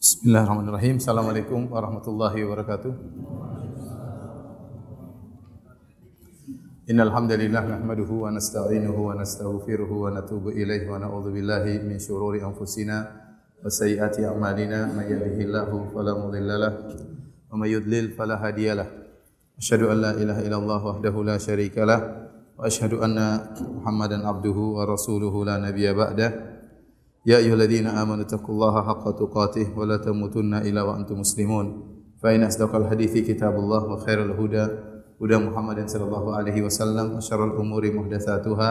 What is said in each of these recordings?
Bismillahirrahmanirrahim. Assalamualaikum warahmatullahi wabarakatuh. Innal hamdalillah nahmaduhu wa nasta'inuhu wa nastaghfiruhu wa natubu ilaihi wa na'udzu billahi min shururi anfusina wa sayyiati a'malina may yahdihillahu fala mudilla lahu wa may yudlil fala hadiyalah. Asyhadu an la ilaha illallah wahdahu la syarika lah wa asyhadu anna Muhammadan abduhu wa rasuluhu la nabiyya ba'dah. Ya ayyuhalladzina amanu taqullaha haqqa tuqatih wa la tamutunna illa wa antum muslimun. Fa inna asdaqal hadithi kitabullah wa khairal huda huda Muhammadin sallallahu alaihi wasallam wa syarrul umuri muhdatsatuha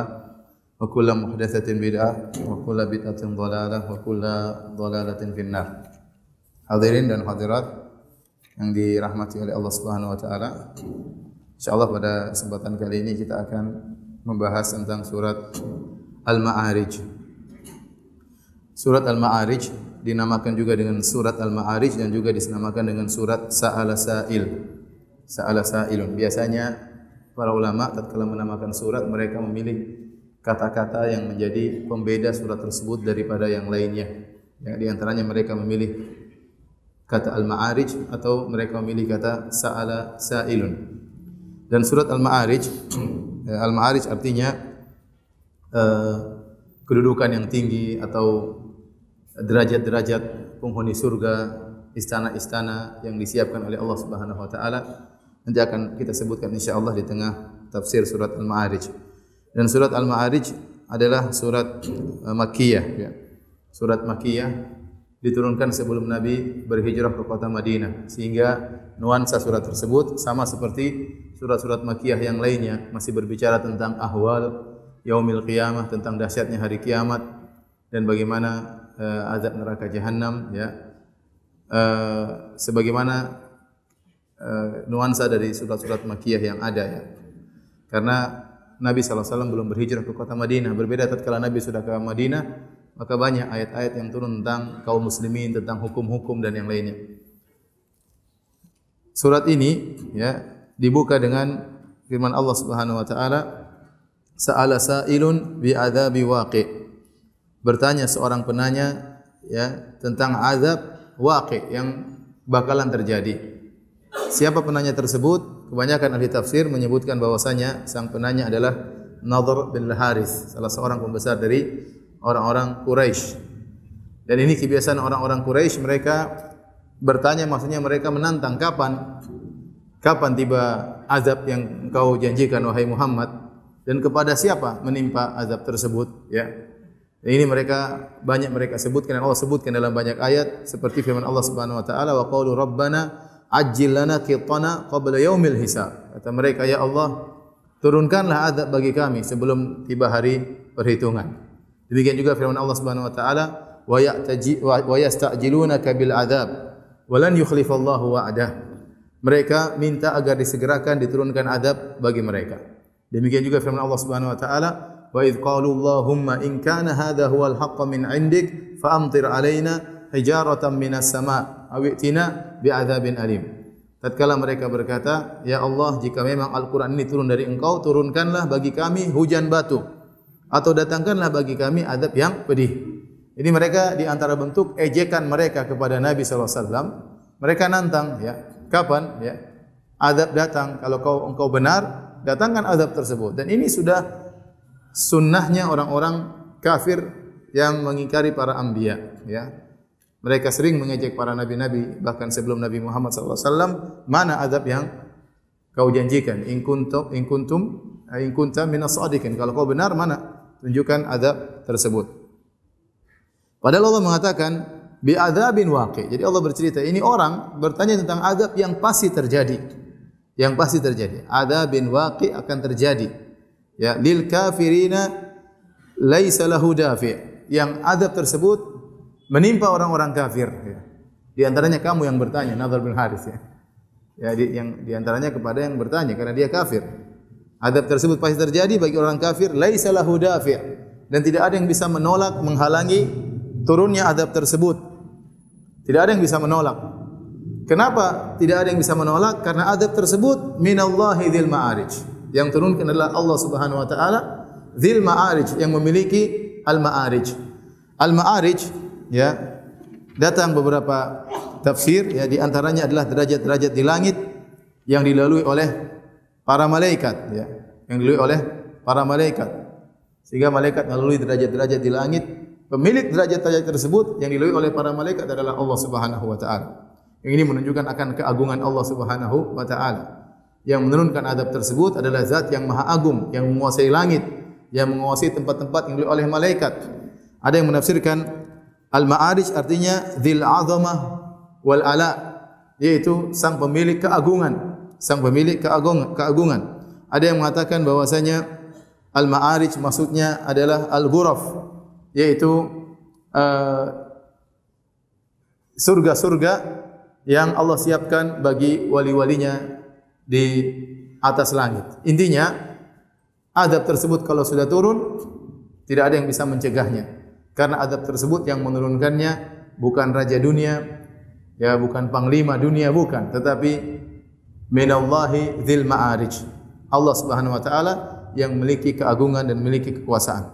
wa kullu muhdatsatin bid'ah wa kullu bid'atin dhalalah wa kullu dhalalatin finnar. Hadirin dan hadirat yang dirahmati oleh Allah Subhanahu wa taala. Insyaallah pada kesempatan kali ini kita akan membahas tentang surat Al-Ma'arij. Surat Al-Ma'arij dinamakan juga dengan surat Al-Ma'arij dan juga dinamakan dengan surat Sa'ala Sa'il. Sa'ala Sa'ilun. Biasanya para ulama tatkala menamakan surat mereka memilih kata-kata yang menjadi pembeda surat tersebut daripada yang lainnya. Yang di antaranya mereka memilih kata Al-Ma'arij atau mereka memilih kata Sa'ala Sa'ilun. Dan surat Al-Ma'arij Al-Ma'arij artinya kedudukan yang tinggi atau derajat-derajat penghuni surga, istana-istana yang disiapkan oleh Allah Subhanahu wa taala. Nanti akan kita sebutkan insyaallah di tengah tafsir surat Al-Ma'arij. Dan surat Al-Ma'arij adalah surat Makkiyah ya. Surat Makkiyah diturunkan sebelum Nabi berhijrah ke kota Madinah, sehingga nuansa surat tersebut sama seperti surat-surat Makkiyah yang lainnya, masih berbicara tentang ahwal yaumil qiyamah, tentang dahsyatnya hari kiamat dan bagaimana azab neraka jahanam ya. Sebagaimana nuansa dari surat-surat Makkiyah yang ada ya. Karena Nabi SAW belum berhijrah ke kota Madinah. Berbeda tatkala Nabi sudah ke Madinah, maka banyak ayat-ayat yang turun tentang kaum muslimin, tentang hukum-hukum dan yang lainnya. Surat ini ya dibuka dengan firman Allah Subhanahu wa taala, Sa'ala sa'ilun bi'adzabi waqi'. Bertanya seorang penanya ya tentang azab waqi' yang bakalan terjadi. Siapa penanya tersebut? Kebanyakan ahli tafsir menyebutkan bahwasanya sang penanya adalah Nadhr bin Al-Haris, salah seorang pembesar dari orang-orang Quraisy. Dan ini kebiasaan orang-orang Quraisy, mereka bertanya, maksudnya mereka menantang kapan tiba azab yang engkau janjikan wahai Muhammad, dan kepada siapa menimpa azab tersebut ya. Dan ini banyak mereka sebutkan, dan Allah sebutkan dalam banyak ayat seperti firman Allah Subhanahu wa taala, wa qalu rabbana ajjil lana qitana qabla yaumil hisab. Kata mereka, ya Allah, turunkanlah azab bagi kami sebelum tiba hari perhitungan. Demikian juga firman Allah Subhanahu wa taala, wa yasta'jilunaka bil adzab wa lan yukhlifallahu wa'dah. Mereka minta agar disegerakan diturunkan azab bagi mereka. Demikian juga firman Allah Subhanahu wa taala, wa idz qalu Allahumma in kana hadha huwal haqqu min 'indik fa amtir 'alaina hijaratan minas sama' aw i'tina bi'adzabin alim. Tatkala mereka berkata, ya Allah, jika memang Al-Qur'an ini turun dari Engkau, turunkanlah bagi kami hujan batu atau datangkanlah bagi kami azab yang pedih. Ini mereka di antara bentuk ejekan mereka kepada Nabi sallallahu alaihi wasallam. Mereka nantang ya, kapan ya azab datang? Kalau engkau benar, datangkan azab tersebut. Dan ini sudah sunnahnya orang-orang kafir yang mengingkari para anbiya ya. Mereka sering mengejek para nabi-nabi, bahkan sebelum Nabi Muhammad sallallahu alaihi wasallam, mana azab yang kau janjikan? In kunta minas shadiqin. Kalau kau benar, mana? Tunjukkan azab tersebut. Padahal Allah mengatakan bi adzabin waqi'. Jadi Allah bercerita, ini orang bertanya tentang azab yang pasti terjadi. Yang pasti terjadi. Adzabin waqi' akan terjadi. Ya, lil kafirina laisa lahu dafi'. Yang azab tersebut menimpa orang-orang kafir ya. Di antaranya kamu yang bertanya, Nadhr bin Haris ya. Ya, di antaranya kepada yang bertanya karena dia kafir. Azab tersebut pasti terjadi bagi orang kafir, laisa lahu dafi'. Dan tidak ada yang bisa menolak, menghalangi turunnya azab tersebut. Tidak ada yang bisa menolak. Kenapa tidak ada yang bisa menolak? Karena azab tersebut minallahi dzil ma'arij. Yang turunkan adalah Allah Subhanahu wa taala, dzil ma'arij, yang memiliki al-ma'arij. Al-ma'arij ya datang beberapa tafsir, ya, di antaranya adalah derajat-derajat di langit yang dilalui oleh para malaikat, ya, yang dilalui oleh para malaikat. Sehingga malaikat melalui derajat-derajat di langit. Pemilik derajat-derajat tersebut yang dilalui oleh para malaikat adalah Allah Subhanahu wa taala. Yang ini menunjukkan akan keagungan Allah Subhanahu wa taala. Yang menurunkan azab tersebut adalah zat yang maha agung, yang menguasai langit, yang menguasai tempat-tempat yang dilalui oleh malaikat. Ada yang menafsirkan Al-Ma'arij artinya Dzil Azamah wal Ala, yaitu sang pemilik keagungan, sang pemilik keagungan. Ada yang mengatakan bahwasanya Al-Ma'arij maksudnya adalah Al-Ghuraf, yaitu surga-surga yang Allah siapkan bagi wali-walinya di atas langit. Intinya, azab tersebut kalau sudah turun, tidak ada yang bisa mencegahnya. Karena azab tersebut yang menurunkannya bukan raja dunia, ya, bukan panglima dunia, bukan, tetapi minallahi dzil ma'arij. Allah Subhanahu wa taala yang memiliki keagungan dan memiliki kekuasaan.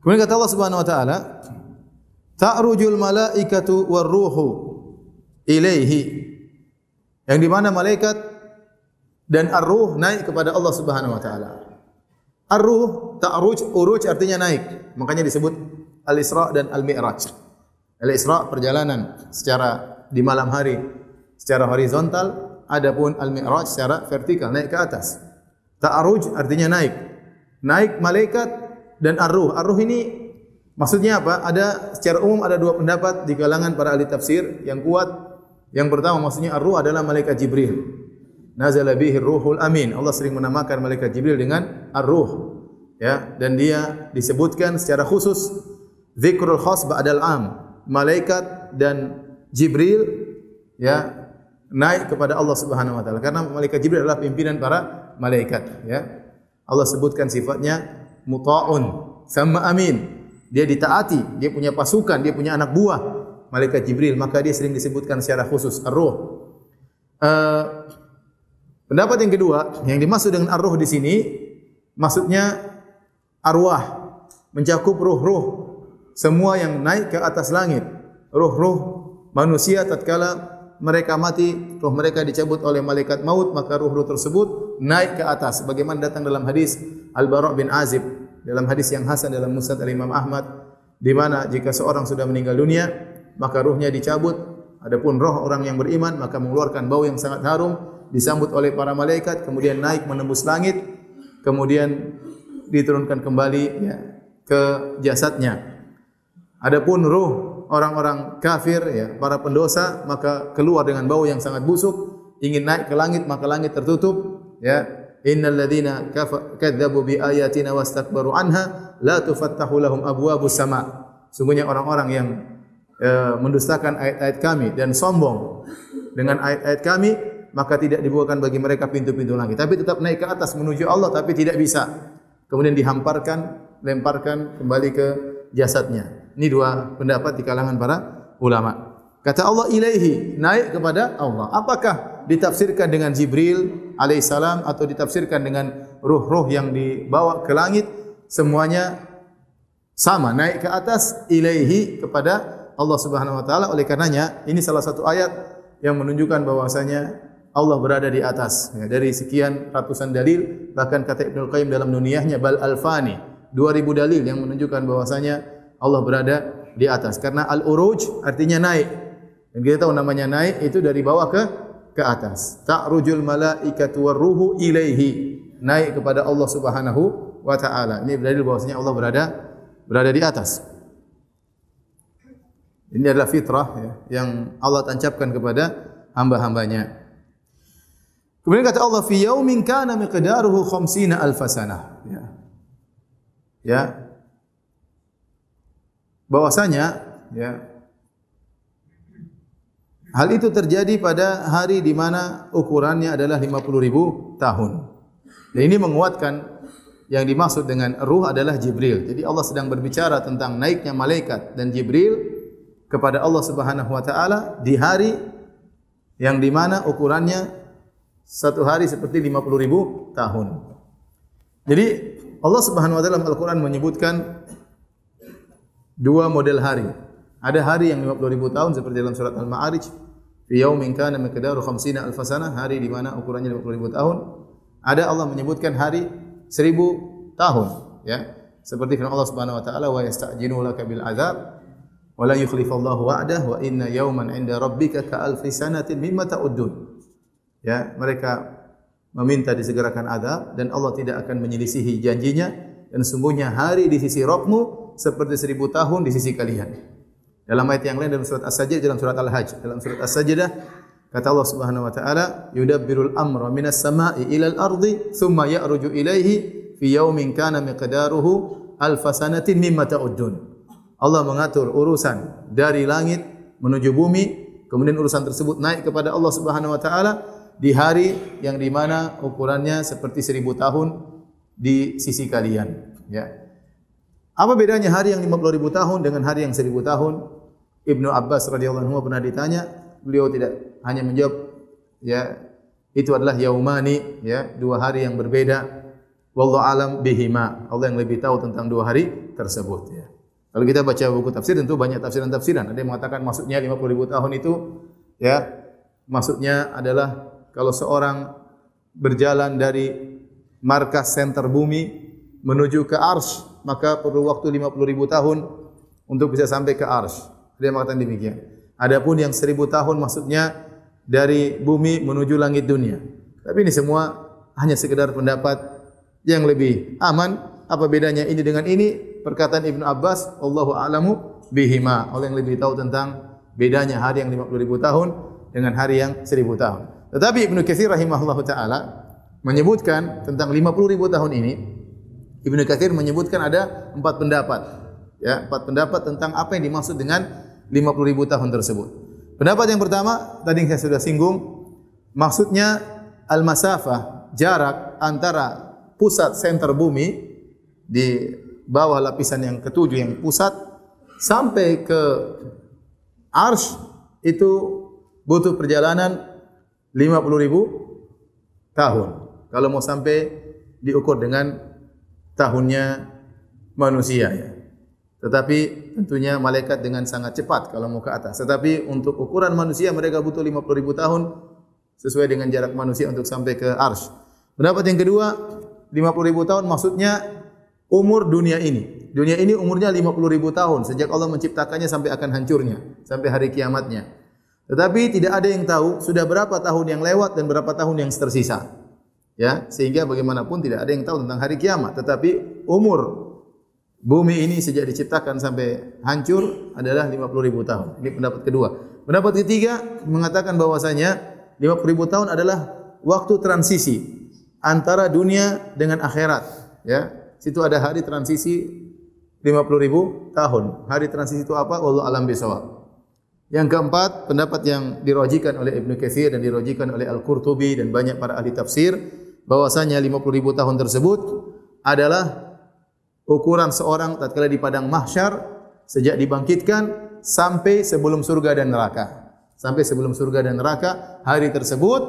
Kemudian kata Allah Subhanahu wa taala, ta'rujul malaikatu warruhu ilaihi. Yang di mana malaikat dan ar-ruh naik kepada Allah Subhanahu wa taala. Ar-ruh, ta'ruj, uruj artinya naik. Makanya disebut Al-Isra dan Al-Mi'raj. Al-Isra perjalanan secara di malam hari secara horizontal, adapun Al-Mi'raj secara vertikal, naik ke atas. Ta'ruj artinya naik. Naik malaikat dan ar-ruh. Ar-ruh ini maksudnya apa? Ada secara umum ada dua pendapat di kalangan para ahli tafsir yang kuat. Yang pertama maksudnya ar-ruh adalah malaikat Jibril. Nazala bihi ruhul amin. Allah sering menamakan malaikat Jibril dengan ar-ruh. Ya, dan dia disebutkan secara khusus dzikrul khas ba'dal am. Malaikat dan Jibril, ya, naik kepada Allah Subhanahu wa taala karena malaikat Jibril adalah pimpinan para malaikat, ya. Allah sebutkan sifatnya muta'un, sama amin. Dia ditaati, dia punya pasukan, dia punya anak buah, malaikat Jibril, maka dia sering disebutkan secara khusus ar-ruh. Pendapat yang kedua, yang dimaksud dengan ar-ruh di sini maksudnya arwah, mencakup ruh-ruh semua yang naik ke atas langit. Ruh-ruh manusia tatkala mereka mati, ruh mereka dicabut oleh malaikat maut, maka ruh-ruh tersebut naik ke atas. Bagaimana datang dalam hadis Al-Bara' bin Azib, dalam hadis yang hasan dalam Musnad Al-Imam Ahmad, di mana jika seorang sudah meninggal dunia, maka ruhnya dicabut. Adapun roh orang yang beriman, maka mengeluarkan bau yang sangat harum, disambut oleh para malaikat, kemudian naik menembus langit, kemudian diturunkan kembali, ya, ke jasadnya. Adapun ruh orang-orang kafir, ya, para pendosa, maka keluar dengan bau yang sangat busuk, ingin naik ke langit, maka langit tertutup, ya. Innal ladzina kadzdzabu bi ayatina wastakbaru anha la tufattahu lahum abwabus sama. Sungguhnya orang-orang yang mendustakan ayat-ayat kami dan sombong dengan ayat-ayat kami, maka tidak dibukakan bagi mereka pintu-pintu langit. Tapi tetap naik ke atas menuju Allah, tapi tidak bisa. Kemudian dihamparkan, lemparkan kembali ke jasadnya. Ini dua pendapat di kalangan para ulama. Kata Allah ilaihi, naik kepada Allah. Apakah ditafsirkan dengan Jibril alaihissalam atau ditafsirkan dengan ruh-ruh yang dibawa ke langit? Semuanya sama, naik ke atas, ilaihi, kepada Allah Subhanahu wa taala. Oleh karenanya ini salah satu ayat yang menunjukkan bahwasanya Allah berada di atas. Ya, dari sekian ratusan dalil, bahkan kata Ibnu Qayyim dalam Nuniyahnya, bal alfani, 2000 dalil yang menunjukkan bahwasanya Allah berada di atas. Karena al-uruj artinya naik. Dan kita tahu namanya naik itu dari bawah ke atas. Ta'rujul malaikatu warruhu ilaihi, naik kepada Allah Subhanahu wa taala. Ini dalil bahwasanya Allah berada di atas. Ini adalah fitrah, ya, yang Allah tancapkan kepada hamba-hambanya. Kemudian kata Allah, fi yaumin kana miqdaruhu 50 alf sanah. Ya. Ya. Bahwasanya, ya, hal itu terjadi pada hari di mana ukurannya adalah 50.000 tahun. Dan ini menguatkan yang dimaksud dengan ruh adalah Jibril. Jadi Allah sedang berbicara tentang naiknya malaikat dan Jibril kepada Allah Subhanahu wa taala di hari yang di mana ukurannya satu hari seperti 50.000 tahun. Jadi Allah Subhanahu wa taala dalam Al-Qur'an menyebutkan dua model hari. Ada hari yang 50.000 tahun seperti dalam surat Al-Ma'arij, fi yaumin kana miqdaru 50 alf sanah, hari di mana ukurannya 50.000 tahun. Ada Allah menyebutkan hari 1000 tahun, ya. Seperti firman Allah Subhanahu wa taala, wa yasta'jilunaka bil adzab wa la yukhlifallahu wa'dah wa inna yawman 'inda rabbika ka alfi sanatin mimma ta'uddun. Ya, mereka meminta disegerakan azab dan Allah tidak akan menyelisihi janjinya, dan sungguhnya hari di sisi Rabbmu seperti 1000 tahun di sisi kalian. Dalam ayat yang lain dalam surat As-Sajdah, dalam surat Al-Hajj, dalam surat As-Sajdah kata Allah Subhanahu wa taala, yudabbirul amra minas sama'i ilal ardi thumma ya'ruju ilaihi fi yaumin kana miqdaruhu alf sanatin mimma ta'uddun. Allah mengatur urusan dari langit menuju bumi, kemudian urusan tersebut naik kepada Allah Subhanahu wa taala di hari yang di mana ukurannya seperti 1000 tahun di sisi kalian, ya. Apa bedanya hari yang 50.000 tahun dengan hari yang 1000 tahun? Ibnu Abbas radhiyallahu anhu pernah ditanya, beliau tidak hanya menjawab, ya, itu adalah yaumani, ya, dua hari yang berbeda. Wallahu alam bihima. Allah yang lebih tahu tentang dua hari tersebut, ya. Kalau kita baca buku tafsir tentu banyak tafsiran-tafsiran. Ada yang mengatakan maksudnya 50.000 tahun itu, ya, maksudnya adalah kalau seorang berjalan dari markas senter bumi menuju ke Arsy, maka perlu waktu 50.000 tahun untuk bisa sampai ke Arsy. Dia mengatakan demikian. Adapun yang 1000 tahun maksudnya dari bumi menuju langit dunia. Tapi ini semua hanya sekedar pendapat yang lebih aman. Apa bedanya ini dengan ini? Perkataan Ibnu Abbas, Allahu a'lamu bihima. Allah yang lebih tahu tentang bedanya hari yang 50.000 tahun dengan hari yang 1000 tahun. Tetapi Ibnu Katsir rahimahullahu taala menyebutkan tentang 50.000 tahun ini. Ibnu Katsir menyebutkan ada 4 pendapat, ya, 4 pendapat tentang apa yang dimaksud dengan 50.000 tahun tersebut. Pendapat yang pertama tadi yang saya sudah singgung, maksudnya al-masafah, jarak antara pusat senter bumi di bawah lapisan yang ketujuh yang pusat sampai ke Arsy itu butuh perjalanan 50.000 tahun. Kalau mau sampai diukur dengan tahunnya manusia, ya. Tetapi tentunya malaikat dengan sangat cepat kalau mau ke atas. Tetapi untuk ukuran manusia mereka butuh 50.000 tahun sesuai dengan jarak manusia untuk sampai ke Arsy. Pendapat yang kedua, 50.000 tahun maksudnya umur dunia ini. Dunia ini umurnya 50.000 tahun sejak Allah menciptakannya sampai akan hancurnya, sampai hari kiamatnya. Tetapi tidak ada yang tahu sudah berapa tahun yang lewat dan berapa tahun yang tersisa. Ya, sehingga bagaimanapun tidak ada yang tahu tentang hari kiamat, tetapi umur bumi ini sejak diciptakan sampai hancur adalah 50.000 tahun. Ini pendapat kedua. Pendapat ketiga mengatakan bahwasanya 50.000 tahun adalah waktu transisi antara dunia dengan akhirat, ya. Situ ada hari transisi 50.000 tahun. Hari transisi itu apa? Wallahu alam bisawab. Yang keempat, pendapat yang dirojikan oleh Ibnu Katsir dan dirojikan oleh Al-Qurtubi dan banyak para ahli tafsir, bahwasanya 50.000 tahun tersebut adalah ukuran seorang tatkala di padang mahsyar sejak dibangkitkan sampai sebelum surga dan neraka. Sampai sebelum surga dan neraka, hari tersebut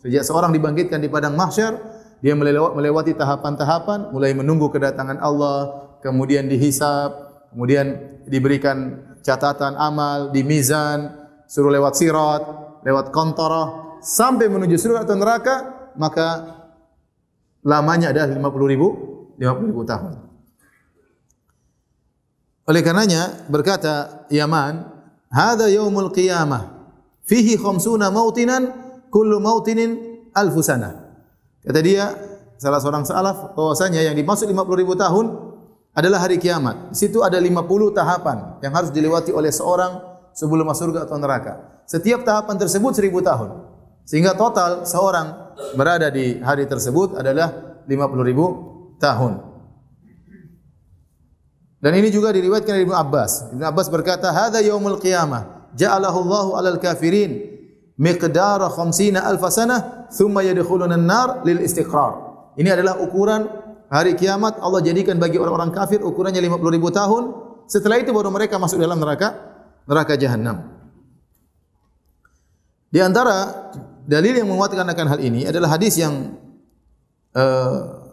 sejak seorang dibangkitkan di padang mahsyar, dia melewati tahapan-tahapan, mulai menunggu kedatangan Allah, kemudian dihisab, kemudian diberikan catatan amal di mizan, suruh lewat sirat, lewat qantarah sampai menuju surga atau neraka, maka lamanya adalah 50.000 tahun. Oleh karenanya berkata Yaman, "Hadza yaumul qiyamah, fihi khamsuna mautinan, kullu mautinin alfu sanah." Kata dia, salah seorang salaf, bahwasanya yang dimaksud 50.000 tahun adalah hari kiamat. Di situ ada 50 tahapan yang harus dilewati oleh seorang sebelum masuk surga atau neraka. Setiap tahapan tersebut 1000 tahun. Sehingga total seorang berada di hari tersebut adalah 50.000 tahun. Dan ini juga diriwayatkan dari Ibnu Abbas. Ibnu Abbas berkata, "Hadza yaumul qiyamah, ja'alahu Allahu 'alal kafirin miqdara 50 alf sanah, thumma yadkhuluna an-nar lil istiqrar." Ini adalah ukuran hari kiamat. Allah jadikan bagi orang-orang kafir ukurannya 50.000 tahun. Setelah itu baru mereka masuk dalam neraka jahanam. Di antara dalil yang menguatkan akan hal ini adalah hadis yang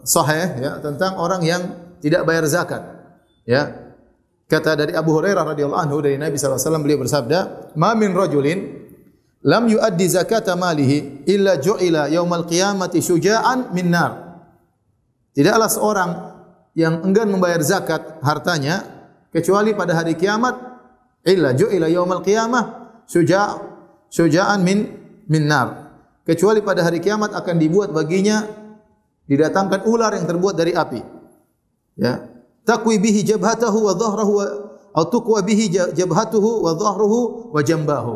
sahih, ya, tentang orang yang tidak bayar zakat, ya. Kata dari Abu Hurairah radhiyallahu anhu dari Nabi sallallahu alaihi wasallam, beliau bersabda, "Ma min rajulin lam yuaddi zakata malihi illa ju'ila yaumal qiyamati syuja'an min nar." Tidaklah seorang yang enggan membayar zakat hartanya kecuali pada hari kiamat, illa ju'ila yaumal qiyamah syuja'an min nar. Kecuali pada hari kiamat akan dibuat baginya, didatangkan ular yang terbuat dari api. Ya. Taqwi bihi jabhatahu wa dhahrahu atau tuqwa bihi jabhatuhu wa dhahruhu wa jambahu.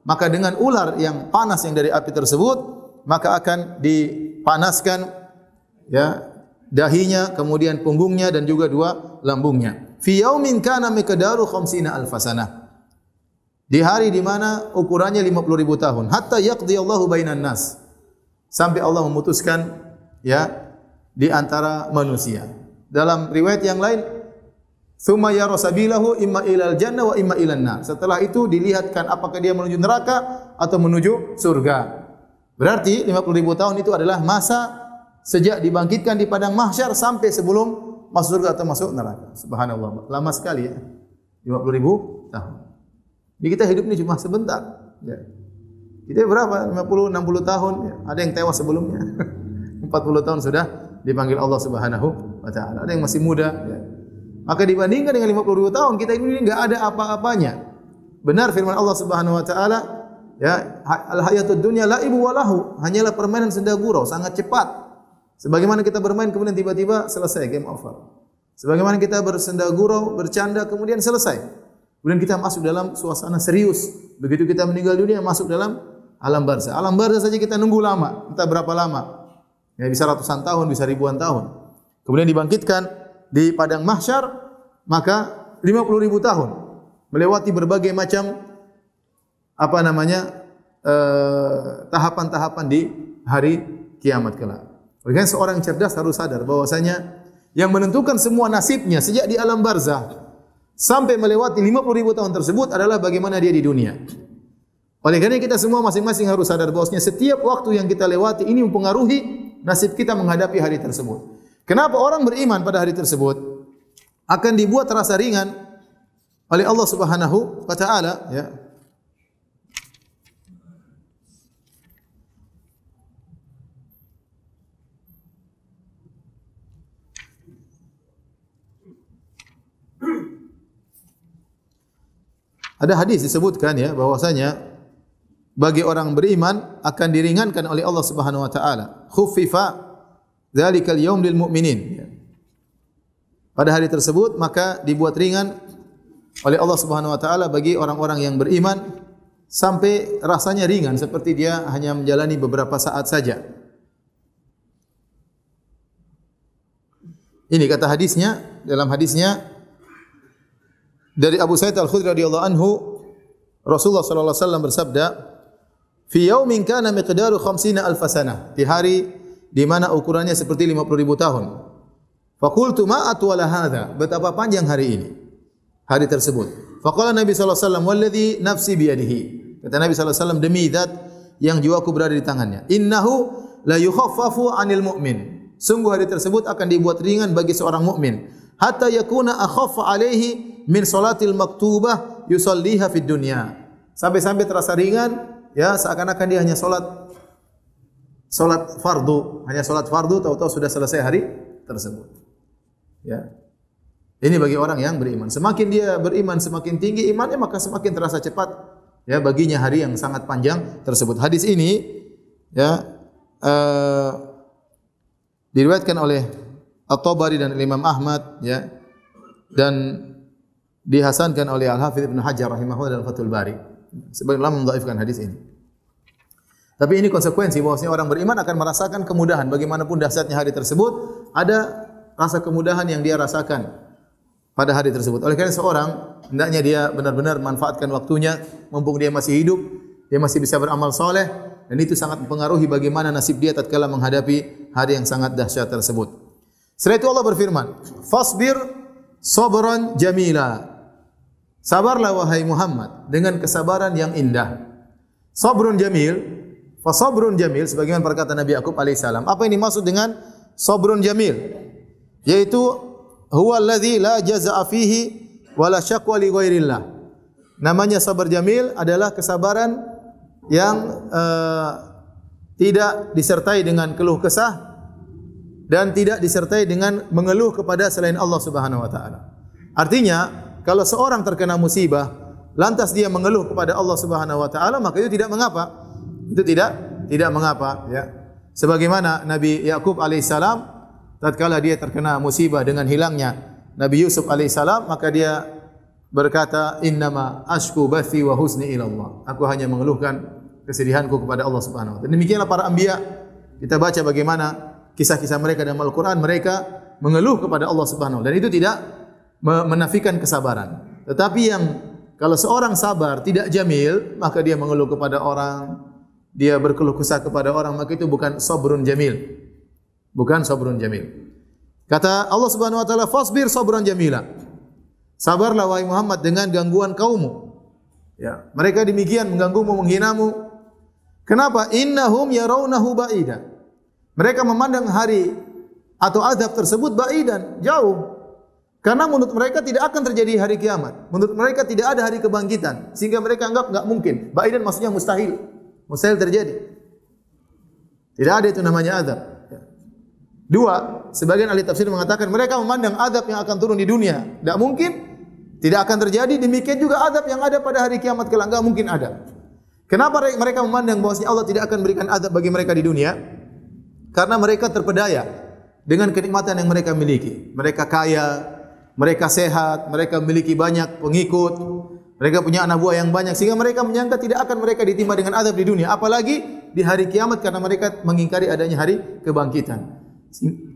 Maka dengan ular yang panas yang dari api tersebut, maka akan dipanaskan ya dahinya, kemudian punggungnya dan juga dua lambungnya. Fi yaumin kana miqdaru 50 alf sanah. Di hari di mana ukurannya 50.000 tahun. Hatta yaqdi Allahu bainan nas. Sampai Allah memutuskan ya di antara manusia. Dalam riwayat yang lain, "Tsumma yara sabilahu imma ilal jannah wa imma ilan nar." Setelah itu dilihatkan apakah dia menuju neraka atau menuju surga. Berarti 50.000 tahun itu adalah masa sejak dibangkitkan di padang mahsyar sampai sebelum masuk surga atau masuk neraka. Subhanallah, lama sekali ya. 50.000 tahun. Jadi kita hidup ini cuma sebentar. Ya. Kita berapa? 50, 60 tahun. Ya. Ada yang tewas sebelumnya. 40 tahun sudah dipanggil Allah Subhanahu wa taala. Ada yang masih muda ya. Maka dibandingkan dengan 50.000 tahun, kita ini enggak ada apa-apanya. Benar firman Allah Subhanahu wa taala, ya, al-hayatud dunya laibu wa lahu, hanyalah permainan senda gurau, sangat cepat. Sebagaimana kita bermain kemudian tiba-tiba selesai, game over. Sebagaimana kita bersenda gurau, bercanda kemudian selesai. Kemudian kita masuk dalam suasana serius. Begitu kita meninggal dunia masuk dalam alam barzah. Alam barzah saja kita nunggu lama, entah berapa lama. Ya, bisa ratusan tahun, bisa ribuan tahun. Kemudian dibangkitkan di padang mahsyar, maka 50.000 tahun melewati berbagai macam tahapan-tahapan di hari kiamat kelak. Oleh karena seorang yang cerdas harus sadar bahwasanya yang menentukan semua nasibnya sejak di alam barzah sampai melewati 50.000 tahun tersebut adalah bagaimana dia di dunia. Oleh karena kita semua masing-masing harus sadar bahwasanya setiap waktu yang kita lewati ini mempengaruhi nasib kita menghadapi hari tersebut. Kenapa orang beriman pada hari tersebut akan dibuat terasa ringan oleh Allah Subhanahu wa taala ya. Ada hadis disebutkan ya bahwasanya bagi orang beriman akan diringankan oleh Allah Subhanahu wa taala. Khuffifa dzalikal yaum lil mu'minin. Pada hari tersebut maka dibuat ringan oleh Allah Subhanahu wa taala bagi orang-orang yang beriman sampai rasanya ringan seperti dia hanya menjalani beberapa saat saja. Ini kata hadisnya, dalam hadisnya dari Abu Sa'id Al-Khudri radhiyallahu anhu, Rasulullah sallallahu alaihi wasallam bersabda, "Fi yaumin kana miqdaru 50 alf sanah." Di hari di mana ukurannya seperti 50.000 tahun. Faqultu ma atwala hadza? Betapa panjang hari ini? Hari tersebut. Faqala Nabi sallallahu alaihi wasallam, "Walladzi nafsi bi yadihi." Kata Nabi sallallahu alaihi wasallam, demi zat yang jiwaku berada di tangannya. "Innahu la yukhaffafu 'anil mu'min." Sungguh hari tersebut akan dibuat ringan bagi seorang mukmin. Hatta yakuna akhaffa 'alaihi min salatil maktubah yusalliha fid dunya. Sampai-sampai terasa ringan, ya seakan-akan dia hanya salat fardu, tahu-tahu sudah selesai hari tersebut. Ya. Ini bagi orang yang beriman. Semakin dia beriman, semakin tinggi imannya, maka semakin terasa cepat ya baginya hari yang sangat panjang tersebut. Hadis ini ya diriwayatkan oleh At-Tabari dan Imam Ahmad ya, dan dihasankan oleh Al-Hafidz Ibnu Hajar rahimahullah dalam Fathul Bari. Sebagian ulama mendhaifkan hadis ini. Tapi ini konsekuensi bahwasanya orang beriman akan merasakan kemudahan bagaimanapun dahsyatnya hari tersebut, ada rasa kemudahan yang dia rasakan pada hari tersebut. Oleh karena seorang hendaknya dia benar-benar manfaatkan waktunya mumpung dia masih hidup, dia masih bisa beramal soleh, dan itu sangat mempengaruhi bagaimana nasib dia tatkala menghadapi hari yang sangat dahsyat tersebut. Setelah itu Allah berfirman, "Fasbir sabran jamila." Sabarlah wahai Muhammad dengan kesabaran yang indah. Sabrun jamil, fa sabrun jamil sebagaimana perkataan Nabi Yakub alaihissalam. Apa yang dimaksud dengan sabrun jamil? Yaitu huwa alladzi la jazaa fihi wala syaqwa li ghairillah. Namanya sabar jamil adalah kesabaran yang tidak disertai dengan keluh kesah dan tidak disertai dengan mengeluh kepada selain Allah Subhanahu wa taala. Artinya, kalau seorang terkena musibah, lantas dia mengeluh kepada Allah Subhanahu wa taala, maka itu tidak mengapa. Itu tidak mengapa, ya. Sebagaimana Nabi Yakub alaihissalam tatkala dia terkena musibah dengan hilangnya Nabi Yusuf alaihissalam, maka dia berkata, "Innama ashku bathi wa husni ila Allah." Aku hanya mengeluhkan kesedihanku kepada Allah Subhanahu wa taala. Demikianlah para anbiya. Kita baca bagaimana kisah-kisah mereka dalam Al-Qur'an, mereka mengeluh kepada Allah Subhanahu wa taala dan itu tidak menafikan kesabaran. Tetapi yang kalau seorang sabar tidak jamil, maka dia mengeluh kepada orang, dia berkeluh kesah kepada orang, maka itu bukan sabrun jamil. Bukan sabrun jamil. Kata Allah Subhanahu wa taala, "Fasbir sabran jamila." Sabarlah wahai Muhammad dengan gangguan kaummu. Ya, mereka demikian mengganggumu, menghinamu. Kenapa? Innahum yarawnahu ba'ida. Mereka memandang hari atau azab tersebut ba'idan, jauh. Karena menurut mereka tidak akan terjadi hari kiamat. Menurut mereka tidak ada hari kebangkitan, sehingga mereka anggap enggak mungkin. Ba'idan maksudnya mustahil. Mustahil terjadi. Tidak ada itu namanya azab. Dua, sebagian ahli tafsir mengatakan mereka memandang azab yang akan turun di dunia tidak mungkin, tidak akan terjadi. Demikian juga azab yang ada pada hari kiamat kelak, enggak mungkin ada. Kenapa mereka memandang bahwasanya Allah tidak akan berikan azab bagi mereka di dunia? Karena mereka terpedaya dengan kenikmatan yang mereka miliki. Mereka kaya, mereka sehat, mereka memiliki banyak pengikut, mereka punya anak buah yang banyak, sehingga mereka menyangka tidak akan mereka ditimpa dengan azab di dunia, apalagi di hari kiamat, karena mereka mengingkari adanya hari kebangkitan.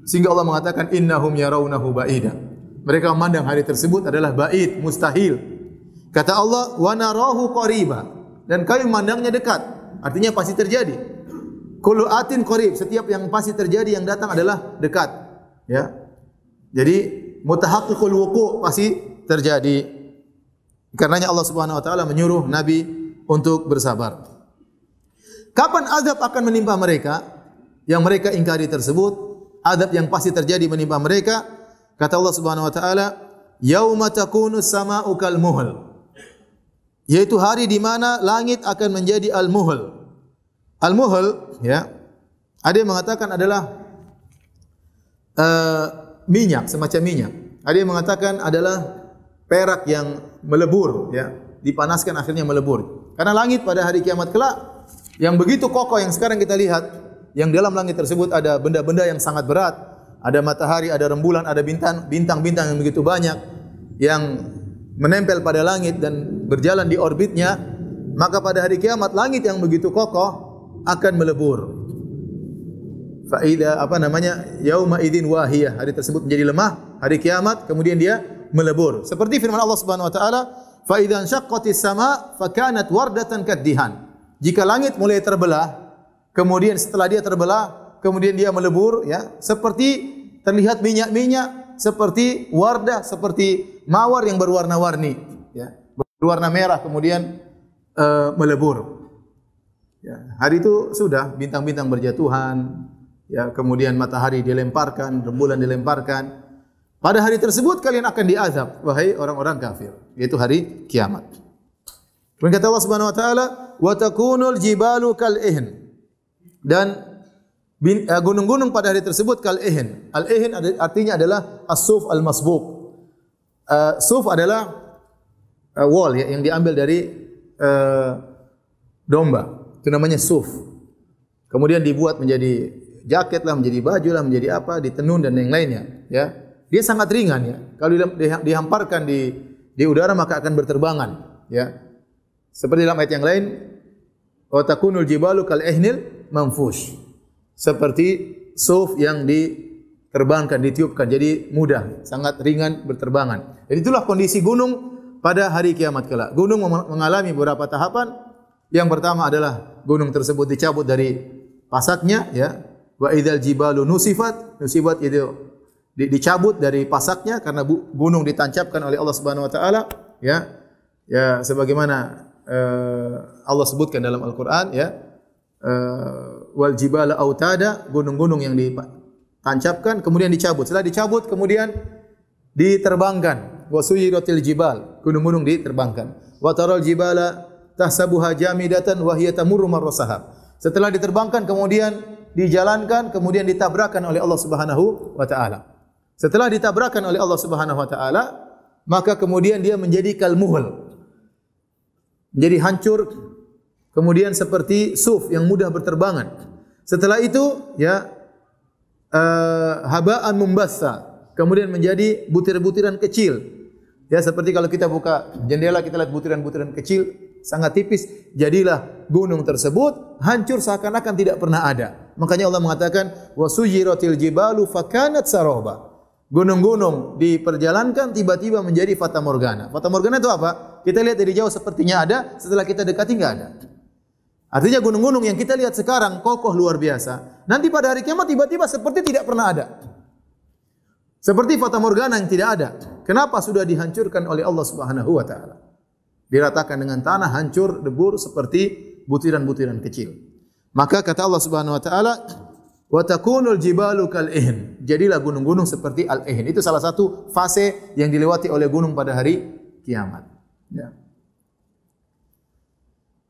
Sehingga Allah mengatakan innahum yarawnahu ba'ida. Mereka memandang hari tersebut adalah ba'id, mustahil. Kata Allah, wa narahu qariba. Dan kami memandangnya dekat. Artinya pasti terjadi. Kullu atin qarib, setiap yang pasti terjadi yang datang adalah dekat. Ya. Jadi mutahaqqiqul wuqu' pasti terjadi. Karenanya Allah Subhanahu wa taala menyuruh Nabi untuk bersabar. Kapan azab akan menimpa mereka? Yang mereka ingkari tersebut, azab yang pasti terjadi menimpa mereka. Kata Allah Subhanahu wa taala, "Yauma takunu as-samaa'u kal muhl." Yaitu hari di mana langit akan menjadi al-muhl. Al-muhl, ya. Ada yang mengatakan adalah minyak, semacam minyak. Ada yang mengatakan adalah perak yang melebur, ya. Dipanaskan akhirnya melebur. Karena langit pada hari kiamat kelak yang begitu kokoh yang sekarang kita lihat, yang dalam langit tersebut ada benda-benda yang sangat berat, ada matahari, ada rembulan, ada bintang-bintang yang begitu banyak yang menempel pada langit dan berjalan di orbitnya, maka pada hari kiamat langit yang begitu kokoh akan melebur. Faida yauma idzin wahiyah, hari tersebut menjadi lemah, hari kiamat kemudian dia melebur. Seperti firman Allah Subhanahu wa taala, fa idzan syaqqatis sama fa kanat wardatan kaddihan. Jika langit mulai terbelah, kemudian setelah dia terbelah, kemudian dia melebur, ya, seperti terlihat minyak-minyak, seperti wardah, seperti mawar yang berwarna-warni, ya, berwarna merah, kemudian melebur. Ya, hari itu sudah bintang-bintang berjatuhan, ya, kemudian matahari dilemparkan, rembulan dilemparkan. Pada hari tersebut kalian akan diazab, wahai orang-orang kafir, yaitu hari kiamat. Kemudian kata Allah Subhanahu wa taala, wa takunul jibalu kal ihn. Dan gunung-gunung pada hari tersebut kal ihn. Al ihn artinya adalah as-suf al-masbuq. Suf adalah wool, ya, yang diambil dari domba. Itu namanya suf. Kemudian dibuat menjadi jaket lah, menjadi baju lah, menjadi apa, ditenun dan yang lainnya, ya. Dia sangat ringan, ya. Kalau dihamparkan di udara maka akan berterbangan, ya. Seperti dalam ayat yang lain, wa takunul jibalu kal ihnil manfush. Seperti suf yang diterbangkan, ditiupkan, jadi mudah, sangat ringan berterbangan. Dan itulah kondisi gunung pada hari kiamat kelak. Gunung mengalami beberapa tahapan. Yang pertama adalah gunung tersebut dicabut dari pasaknya, ya. Wa idzal jibalu nusifat, nusifat itu dicabut dari pasaknya karena gunung ditancapkan oleh Allah Subhanahu wa taala, ya. Ya, sebagaimana Allah sebutkan dalam Al-Qur'an, ya. Wal jibala autada, gunung-gunung yang ditancapkan kemudian dicabut. Setelah dicabut kemudian diterbangkan, Wa suyiratil jibal, gunung-gunung diterbangkan. Wa taral jibala tahsabuha jamidatan wa hiya tamurru marra sahab. Setelah diterbangkan kemudian dijalankan, kemudian ditabrakan oleh Allah Subhanahu wa taala. Setelah ditabrakan oleh Allah Subhanahu wa taala, maka kemudian dia menjadi kalmuhl. Menjadi hancur, kemudian seperti suf yang mudah berterbangan. Setelah itu ya haba'an mumbassa, kemudian menjadi butiran-butiran kecil. Ya, seperti kalau kita buka jendela kita lihat butiran-butiran kecil sangat tipis, jadilah gunung tersebut hancur seakan-akan tidak pernah ada. Makanya Allah mengatakan wasujiratil jibalu fakanat saraba. Gunung-gunung diperjalankan tiba-tiba menjadi fata morgana. Fata morgana itu apa? Kita lihat dari jauh sepertinya ada, setelah kita dekati enggak ada. Artinya gunung-gunung yang kita lihat sekarang kokoh luar biasa, nanti pada hari kiamat tiba-tiba seperti tidak pernah ada. Seperti fata morgana yang tidak ada. Kenapa? Sudah dihancurkan oleh Allah Subhanahu wa taala. Diratakan dengan tanah, hancur, debur seperti butiran-butiran kecil. Maka kata Allah Subhanahu wa taala, wa takunul jibalu kal ihn. Jadilah gunung-gunung seperti al-ihn. Itu salah satu fase yang dilewati oleh gunung pada hari kiamat. Ya.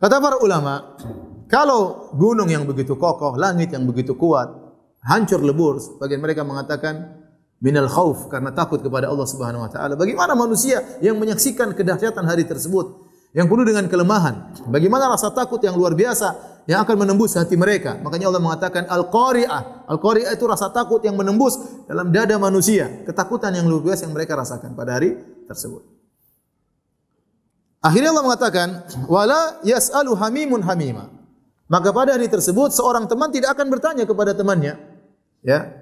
Kata para ulama, kalau gunung yang begitu kokoh, langit yang begitu kuat, hancur lebur, sebagian mereka mengatakan minal khauf, karena takut kepada Allah Subhanahu wa taala. Bagaimana manusia yang menyaksikan kedahsyatan hari tersebut yang penuh dengan kelemahan? Bagaimana rasa takut yang luar biasa yang akan menembus hati mereka? Makanya Allah mengatakan al-qari'ah. Al-qari'ah itu rasa takut yang menembus dalam dada manusia, ketakutan yang luar biasa yang mereka rasakan pada hari tersebut. Akhirnya Allah mengatakan wala yas'alu hamimun hamima. Maka pada hari tersebut seorang teman tidak akan bertanya kepada temannya, ya.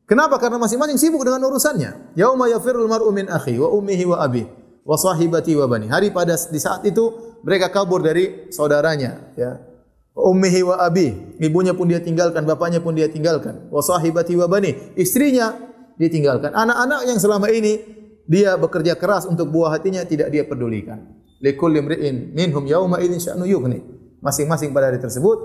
Kenapa? Karena masing-masing sibuk dengan urusannya. Yauma yafirrul mar'u min akhi wa ummihi wa abihi wa sahibati wa bani. Hari pada di saat itu mereka kabur dari saudaranya, ya. Wa ummihi wa abihi, ibunya pun dia tinggalkan, bapaknya pun dia tinggalkan. Wa sahibati wa bani, istrinya dia tinggalkan. Anak-anak yang selama ini dia bekerja keras untuk buah hatinya tidak dia pedulikan. Likulli imri'in minhum yauma idzin sya'nu yughni. Masing-masing pada hari tersebut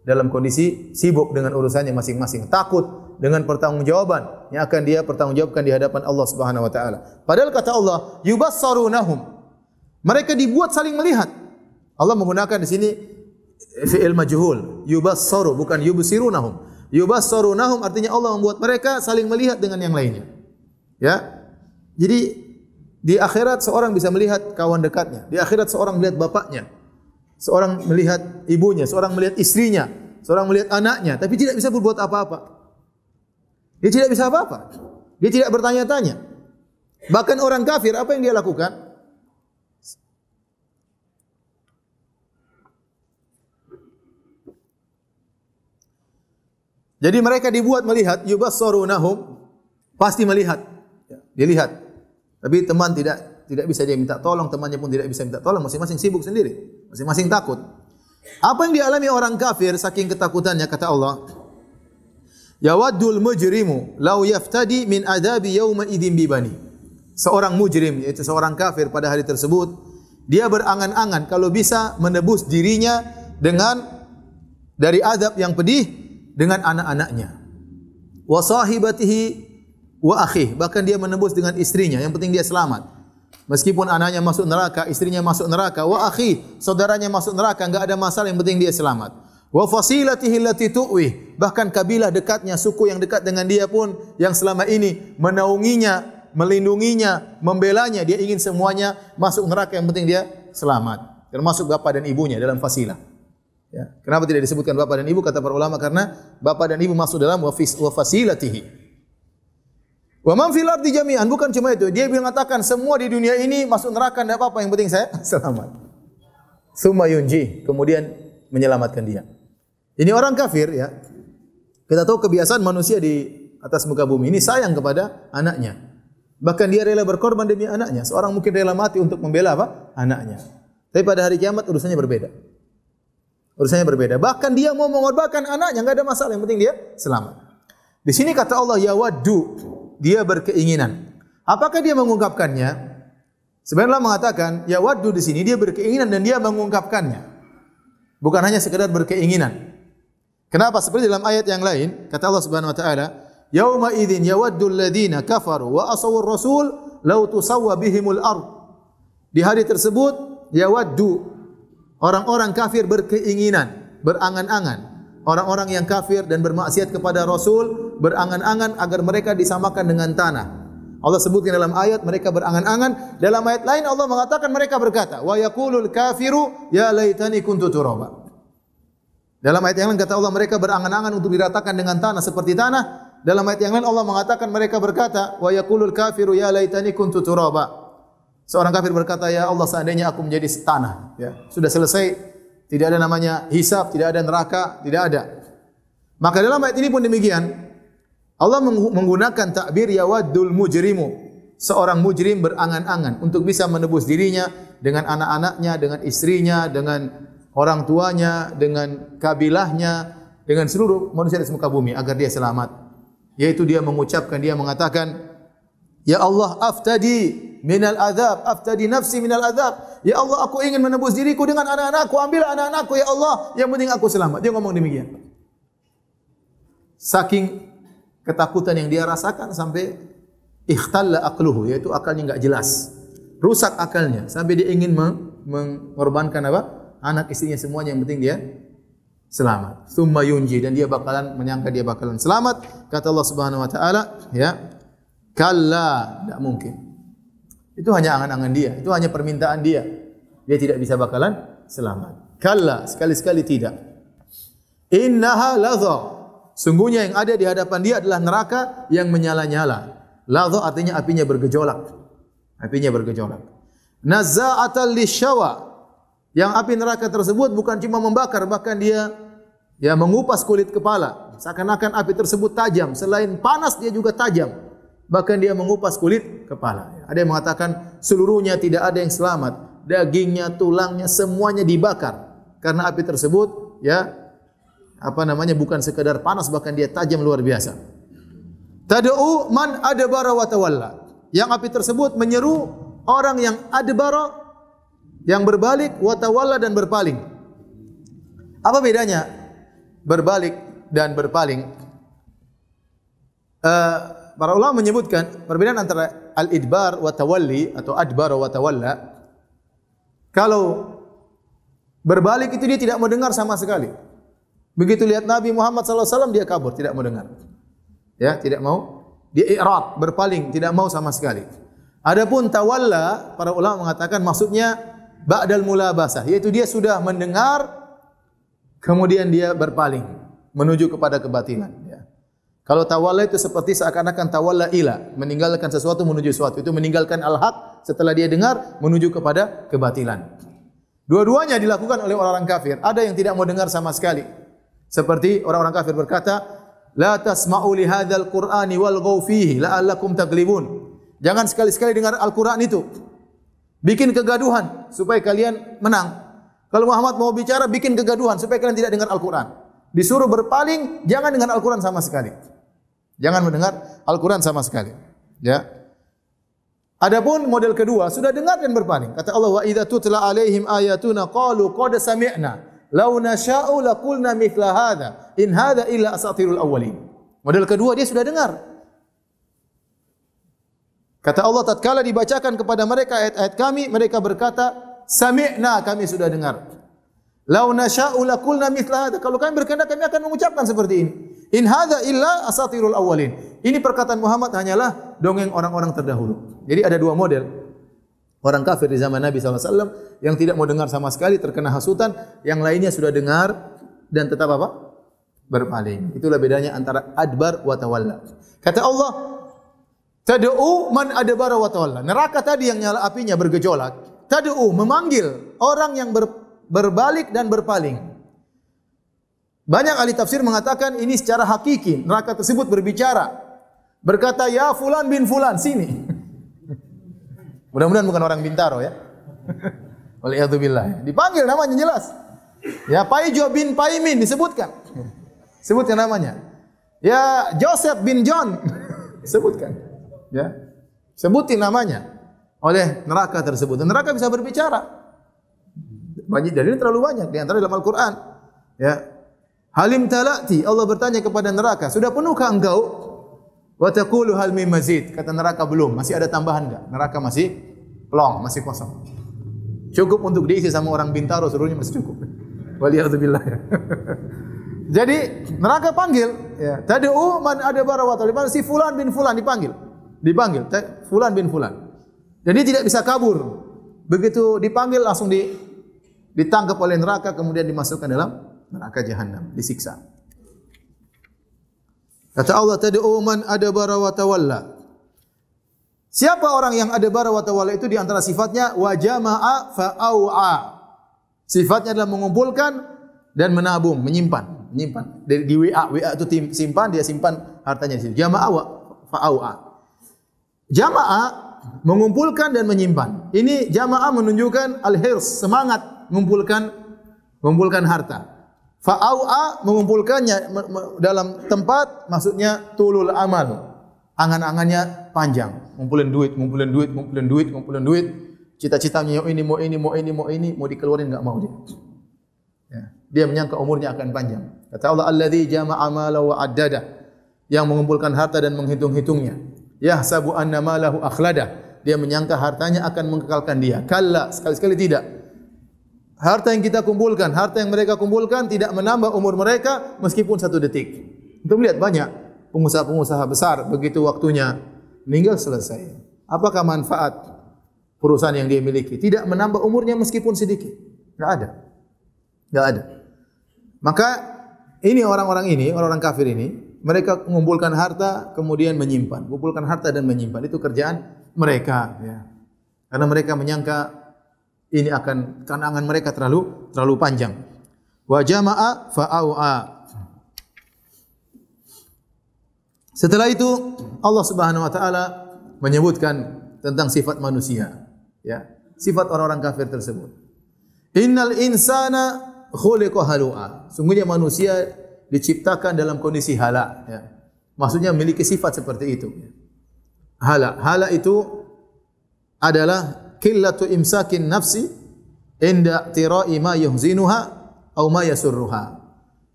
dalam kondisi sibuk dengan urusannya masing-masing, takut dengan pertanggungjawaban yang akan dia pertanggungjawabkan di hadapan Allah Subhanahu wa taala. Padahal kata Allah, yubassarunahum. Mereka dibuat saling melihat. Allah menggunakan di sini fi'il majhul, yubassaru bukan yubsirunahum. Yubassarunahum artinya Allah membuat mereka saling melihat dengan yang lainnya. Ya. Jadi di akhirat seorang bisa melihat kawan dekatnya, di akhirat seorang melihat bapaknya, seorang melihat ibunya, seorang melihat istrinya, seorang melihat anaknya, tapi tidak bisa berbuat apa-apa. Dia tidak bisa apa-apa. Dia tidak bertanya-tanya. Bahkan orang kafir apa yang dia lakukan? Jadi mereka dibuat melihat, yubassarunahum, pasti melihat. Dia lihat. Tapi teman tidak bisa dia minta tolong, temannya pun tidak bisa minta tolong, masing-masing sibuk sendiri, masing-masing takut. Apa yang dialami orang kafir saking ketakutannya kata Allah, yawaddul mujrimu law yaftadi min adabi yauma idzin bibani. Seorang mujrim, yaitu seorang kafir pada hari tersebut, dia berangan-angan kalau bisa menebus dirinya dengan dari azab yang pedih dengan anak-anaknya. Wa sahibatihi wa akhih, bahkan dia menebus dengan istrinya, yang penting dia selamat. Meskipun anaknya masuk neraka, istrinya masuk neraka, wa akhi, saudaranya masuk neraka, enggak ada masalah, yang penting dia selamat. Wa fasilatihi allati tu'wi, bahkan kabilah dekatnya, suku yang dekat dengan dia pun yang selama ini menaunginya, melindunginya, membelanya, dia ingin semuanya masuk neraka, yang penting dia selamat. Termasuk bapak dan ibunya dalam fasilah. Ya. Kenapa tidak disebutkan bapak dan ibu? Kata para ulama karena bapak dan ibu masuk dalam wa fasilatihi. Wa man fil ardi jami'an, bukan cuma itu. Dia mengatakan semua di dunia ini masuk neraka tidak apa-apa, yang penting saya selamat. Tsumma yunji, kemudian menyelamatkan dia. Ini orang kafir, ya. Kita tahu kebiasaan manusia di atas muka bumi ini sayang kepada anaknya. Bahkan dia rela berkorban demi anaknya. Seorang mungkin rela mati untuk membela apa? Anaknya. Tapi pada hari kiamat urusannya berbeda. Urusannya berbeda. Bahkan dia mau mengorbankan anaknya, enggak ada masalah, yang penting dia selamat. Di sini kata Allah yawaddu, dia berkeinginan. Apakah dia mengungkapkannya? Sebenarnya Allah mengatakan yawaddu di sini dia berkeinginan dan dia mengungkapkannya. Bukan hanya sekedar berkeinginan. Kenapa? Seperti dalam ayat yang lain, kata Allah Subhanahu wa taala, "Yauma idzin yawaddu alladziina kafaru wa asawur rasul law tusawwa bihimul ard. Di hari tersebut yawaddu, orang-orang kafir berkeinginan, berangan-angan. Orang-orang yang kafir dan bermaksiat kepada Rasul berangan-angan agar mereka disamakan dengan tanah. Allah sebutkan dalam ayat mereka berangan-angan. Dalam ayat lain Allah mengatakan mereka berkata, wa yaqulul kafiru ya laitani kuntu turaba. Dalam ayat yang lain kata Allah mereka berangan-angan untuk diratakan dengan tanah seperti tanah. Dalam ayat yang lain Allah mengatakan mereka berkata, wa yaqulul kafiru ya laitani kuntu turaba. Seorang kafir berkata, ya Allah seandainya aku menjadi tanah. Ya, sudah selesai, tidak ada namanya hisab, tidak ada neraka, tidak ada. Maka dalam ayat ini pun demikian. Allah menggunakan takbir yawaddul mujrimu. Seorang mujrim berangan-angan untuk bisa menebus dirinya dengan anak-anaknya, dengan istrinya, dengan orang tuanya, dengan kabilahnya, dengan seluruh manusia di muka bumi agar dia selamat. Yaitu dia mengucapkan, dia mengatakan, ya Allah aftadi minal azab, aftadi nafsi minal azab. Ya Allah, aku ingin menebus diriku dengan anak-anakku, ambil anak-anakku ya Allah, yang penting aku selamat. Dia ngomong demikian. Saking ketakutan yang dia rasakan sampai ikhtalla aqluhu, yaitu akalnya enggak jelas. Rusak akalnya sampai dia ingin mengorbankan apa? Anak istrinya semuanya, yang penting dia selamat. Tsumma yunji, dan dia bakalan menyangka dia bakalan selamat. Kata Allah Subhanahu wa taala, ya, kalla, tidak mungkin. Itu hanya angan-angan dia, itu hanya permintaan dia. Dia tidak bisa bakalan selamat. Kalla, sekali-sekali tidak. Innaha ladha, sungguhnya yang ada di hadapan dia adalah neraka yang menyala-nyala. Ladha artinya apinya bergejolak. Apinya bergejolak. Nazza'atal lisyawa, yang api neraka tersebut bukan cuma membakar, bahkan dia ya mengupas kulit kepala. Seakan-akan api tersebut tajam, selain panas dia juga tajam. Bahkan dia mengupas kulit kepala. Ada yang mengatakan seluruhnya tidak ada yang selamat. Dagingnya, tulangnya, semuanya dibakar. Karena api tersebut, ya, bukan sekadar panas, bahkan dia tajam luar biasa. Tad'u man adbara wa tawalla. Yang api tersebut menyeru orang yang adbara, yang berbalik, wa tawalla, dan berpaling. Apa bedanya berbalik dan berpaling? Para ulama menyebutkan perbedaan antara al-idbar wa tawalli atau adbar wa tawalla. Kalau berbalik itu dia tidak mau dengar sama sekali. Begitu lihat Nabi Muhammad SAW dia kabur, tidak mau dengar. Ya, tidak mau. Dia i'rad, berpaling, tidak mau sama sekali. Adapun tawalla, para ulama mengatakan maksudnya ba'dal mulabasah, yaitu dia sudah mendengar kemudian dia berpaling menuju kepada kebatilan, ya. Kalau tawalla itu seperti seakan-akan tawalla ila, meninggalkan sesuatu menuju sesuatu. Itu meninggalkan al-haq setelah dia dengar menuju kepada kebatilan. Dua-duanya dilakukan oleh orang-orang kafir. Ada yang tidak mau dengar sama sekali. Seperti orang-orang kafir berkata, la tasma'u li hadzal qur'ani walghaw fihi la'allakum taglibun. Jangan sekali-sekali dengar Al-Qur'an itu. Bikin kegaduhan supaya kalian menang. Kalau Muhammad mau bicara, bikin kegaduhan supaya kalian tidak dengar Al-Qur'an. Disuruh berpaling, jangan dengar Al-Qur'an sama sekali. Jangan mendengar Al-Qur'an sama sekali. Ya. Adapun model kedua, sudah dengar dan berpaling. Kata Allah, wa idza tutla alaihim ayatuna qalu qad sami'na law nasha'u laqulna mithla hadza in hadza illa asatirul awwalin. Model kedua, dia sudah dengar. Kata Allah, tatkala dibacakan kepada mereka ayat-ayat kami, mereka berkata, sami'na, kami sudah dengar. Law nasha'u laqulna mithla hadza. Kalau kami berkehendak, kami akan mengucapkan seperti ini. In hadza illa asatirul awwalin. Ini perkataan Muhammad hanyalah dongeng orang-orang terdahulu. Jadi ada dua model. Orang kafir di zaman Nabi SAW yang tidak mau dengar sama sekali, terkena hasutan. Yang lainnya sudah dengar dan tetap apa? Berpaling. Itulah bedanya antara adbar wa tawalla. Kata Allah, tad'u man adbara wa tawalla. Neraka tadi yang nyala apinya bergejolak. Tad'u, memanggil orang yang berbalik dan berpaling. Banyak ahli tafsir mengatakan ini secara hakiki. Neraka tersebut berbicara. Berkata, ya fulan bin fulan, sini. Mudah-mudahan bukan orang Bintaro, ya. Waliyadzubillah. Dipanggil namanya jelas. Ya, Paijo bin Paimin disebutkan. Sebutkan namanya. Ya, Joseph bin John. Sebutkan. Ya. Sebutin namanya oleh neraka tersebut. Dan neraka bisa berbicara. Banyak dalil, terlalu banyak di antara dalam Al-Qur'an. Ya. Halim talati, Allah bertanya kepada neraka, sudah penuhkah engkau? Wa taqulu hal min mazid. Kata neraka belum, masih ada tambahan enggak? Neraka masih plong, masih kosong. Cukup untuk diisi sama orang Bintaro, seluruhnya masih cukup. Waliyadzubillah. Jadi neraka panggil, ya. Tad'u man adbara wa tawalla. Si fulan bin fulan dipanggil. Fulan bin fulan. Jadi tidak bisa kabur. Begitu dipanggil langsung ditangkap oleh neraka, kemudian dimasukkan dalam neraka jahanam, disiksa. Kata Allah, tad'u man adbara wa tawalla. Siapa orang yang adbara wa tawalla itu di antara sifatnya wa jama'a fa au'a. Sifatnya adalah mengumpulkan dan menabung, menyimpan. Di WA itu simpan, dia simpan hartanya di situ. Jama'a wa fa au'a. Jama'a mengumpulkan dan menyimpan. Ini jamaah menunjukkan al-hirs, semangat mengumpulkan harta. Fa'au'a mengumpulkannya dalam tempat, maksudnya tulul amal. Angan-angannya panjang, ngumpulin duit. Cita-citanya mau dikeluarin enggak mau dia. Ya. Dia menyangka umurnya akan panjang. Kata Allah, alladzi jama'a mala wa addada, yang mengumpulkan harta dan menghitung-hitungnya. Yahsabu anna malahu akhlada, dia menyangka hartanya akan mengekalkan dia. Kalla, sekali-sekali tidak. Harta yang kita kumpulkan, harta yang mereka kumpulkan tidak menambah umur mereka meskipun 1 detik. Untuk melihat banyak pengusaha-pengusaha besar, begitu waktunya meninggal selesai. Apakah manfaat perusahaan yang dia miliki? Tidak menambah umurnya meskipun sedikit. Tidak ada. Maka ini orang-orang kafir ini, mereka mengumpulkan harta kemudian menyimpan. Mengumpulkan harta dan menyimpan, itu kerjaan mereka. Ya. Karena mereka menyangka ini akan kenangan mereka terlalu panjang. Wa jama'a fa'au'a. Setelah itu Allah Subhanahu wa taala menyebutkan tentang sifat manusia, ya. Sifat orang-orang kafir tersebut. Innal insana khuliqa halu'a. Sungguhnya manusia diciptakan dalam kondisi hala, ya. Maksudnya memiliki sifat seperti itu. Hala itu adalah qillatu imsakin nafsi inda tira'i ma yuhzinuha aw ma yasurruha.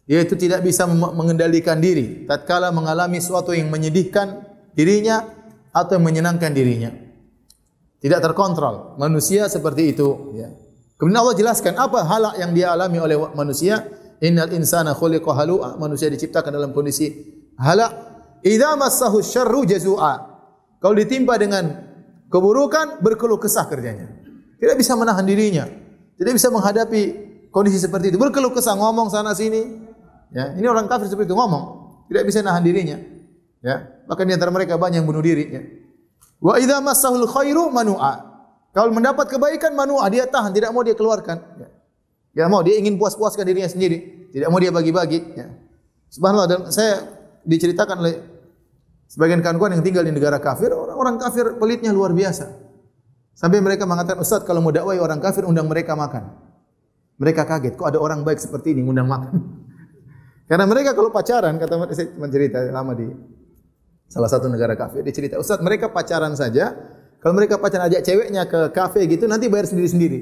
Yaitu tidak bisa mengendalikan diri tatkala mengalami sesuatu yang menyedihkan dirinya atau yang menyenangkan dirinya. Tidak terkontrol. Manusia seperti itu, ya. Kemudian Allah jelaskan apa hala yang dia alami oleh manusia. Innal insana khuliqa halu'a. Manusia diciptakan dalam kondisi hala. Idza massahu syarru jazua. Kalau ditimpa dengan keburukan, berkeluh kesah kerjanya. Tidak bisa menahan dirinya. Tidak bisa menghadapi kondisi seperti itu. Berkeluh kesah, ngomong sana sini. Ya, ini orang kafir seperti itu, ngomong. Tidak bisa nahan dirinya. Ya, bahkan di antara mereka banyak yang bunuh diri. Ya. Wa idza massahul khairu manu'a. Kalau mendapat kebaikan manu'a, dia tahan, tidak mau dia keluarkan. Ya. Tidak mau, dia ingin puas-puaskan dirinya sendiri. Tidak mau dia bagi-bagi. Ya. Subhanallah, dan saya diceritakan oleh sebagian kawan-kawan yang tinggal di negara kafir, orang kafir pelitnya luar biasa. Sampai mereka mengatakan, Ustaz, kalau mau dakwai orang kafir, undang mereka makan. Mereka kaget, kok ada orang baik seperti ini undang makan. Karena mereka kalau pacaran, kata saya mencerita lama di salah satu negara kafir, dia cerita, Ustaz, mereka pacaran saja, kalau mereka pacaran ajak ceweknya ke kafe gitu, nanti bayar sendiri-sendiri.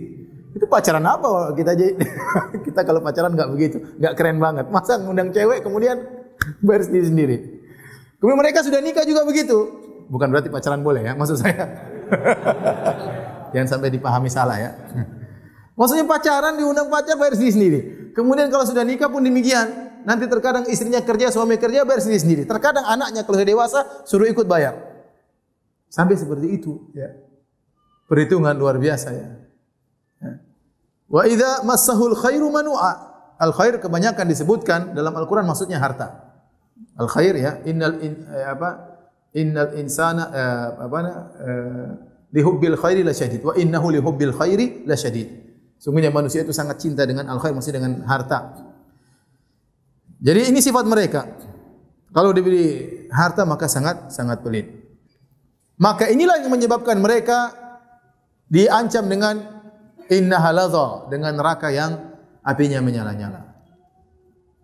Itu pacaran apa kita aja? Kita kalau pacaran enggak begitu, enggak keren banget. Masa ngundang cewek kemudian bayar sendiri-sendiri. Kemudian mereka sudah nikah juga begitu. Bukan berarti pacaran boleh ya, maksud saya. Jangan sampai dipahami salah ya. Maksudnya pacaran diundang pacar bayar sendiri-sendiri. Kemudian kalau sudah nikah pun demikian. Nanti terkadang istrinya kerja, suami kerja bayar sendiri-sendiri. Terkadang anaknya kalau dewasa suruh ikut bayar. Sampai seperti itu, ya. Perhitungan luar biasa ya. Wa idza massahul khairu manu'a. Al khair kebanyakan disebutkan dalam Al-Qur'an maksudnya harta. Al khair ya, innal insana lihubbil khairi lasyadid wa innahu lihubbil khairi lasyadid. Sungguhnya manusia itu sangat cinta dengan al khair, maksudnya dengan harta. Jadi ini sifat mereka. Kalau diberi harta maka sangat pelit. Maka inilah yang menyebabkan mereka diancam dengan innaha ladza, dengan neraka yang apinya menyala-nyala.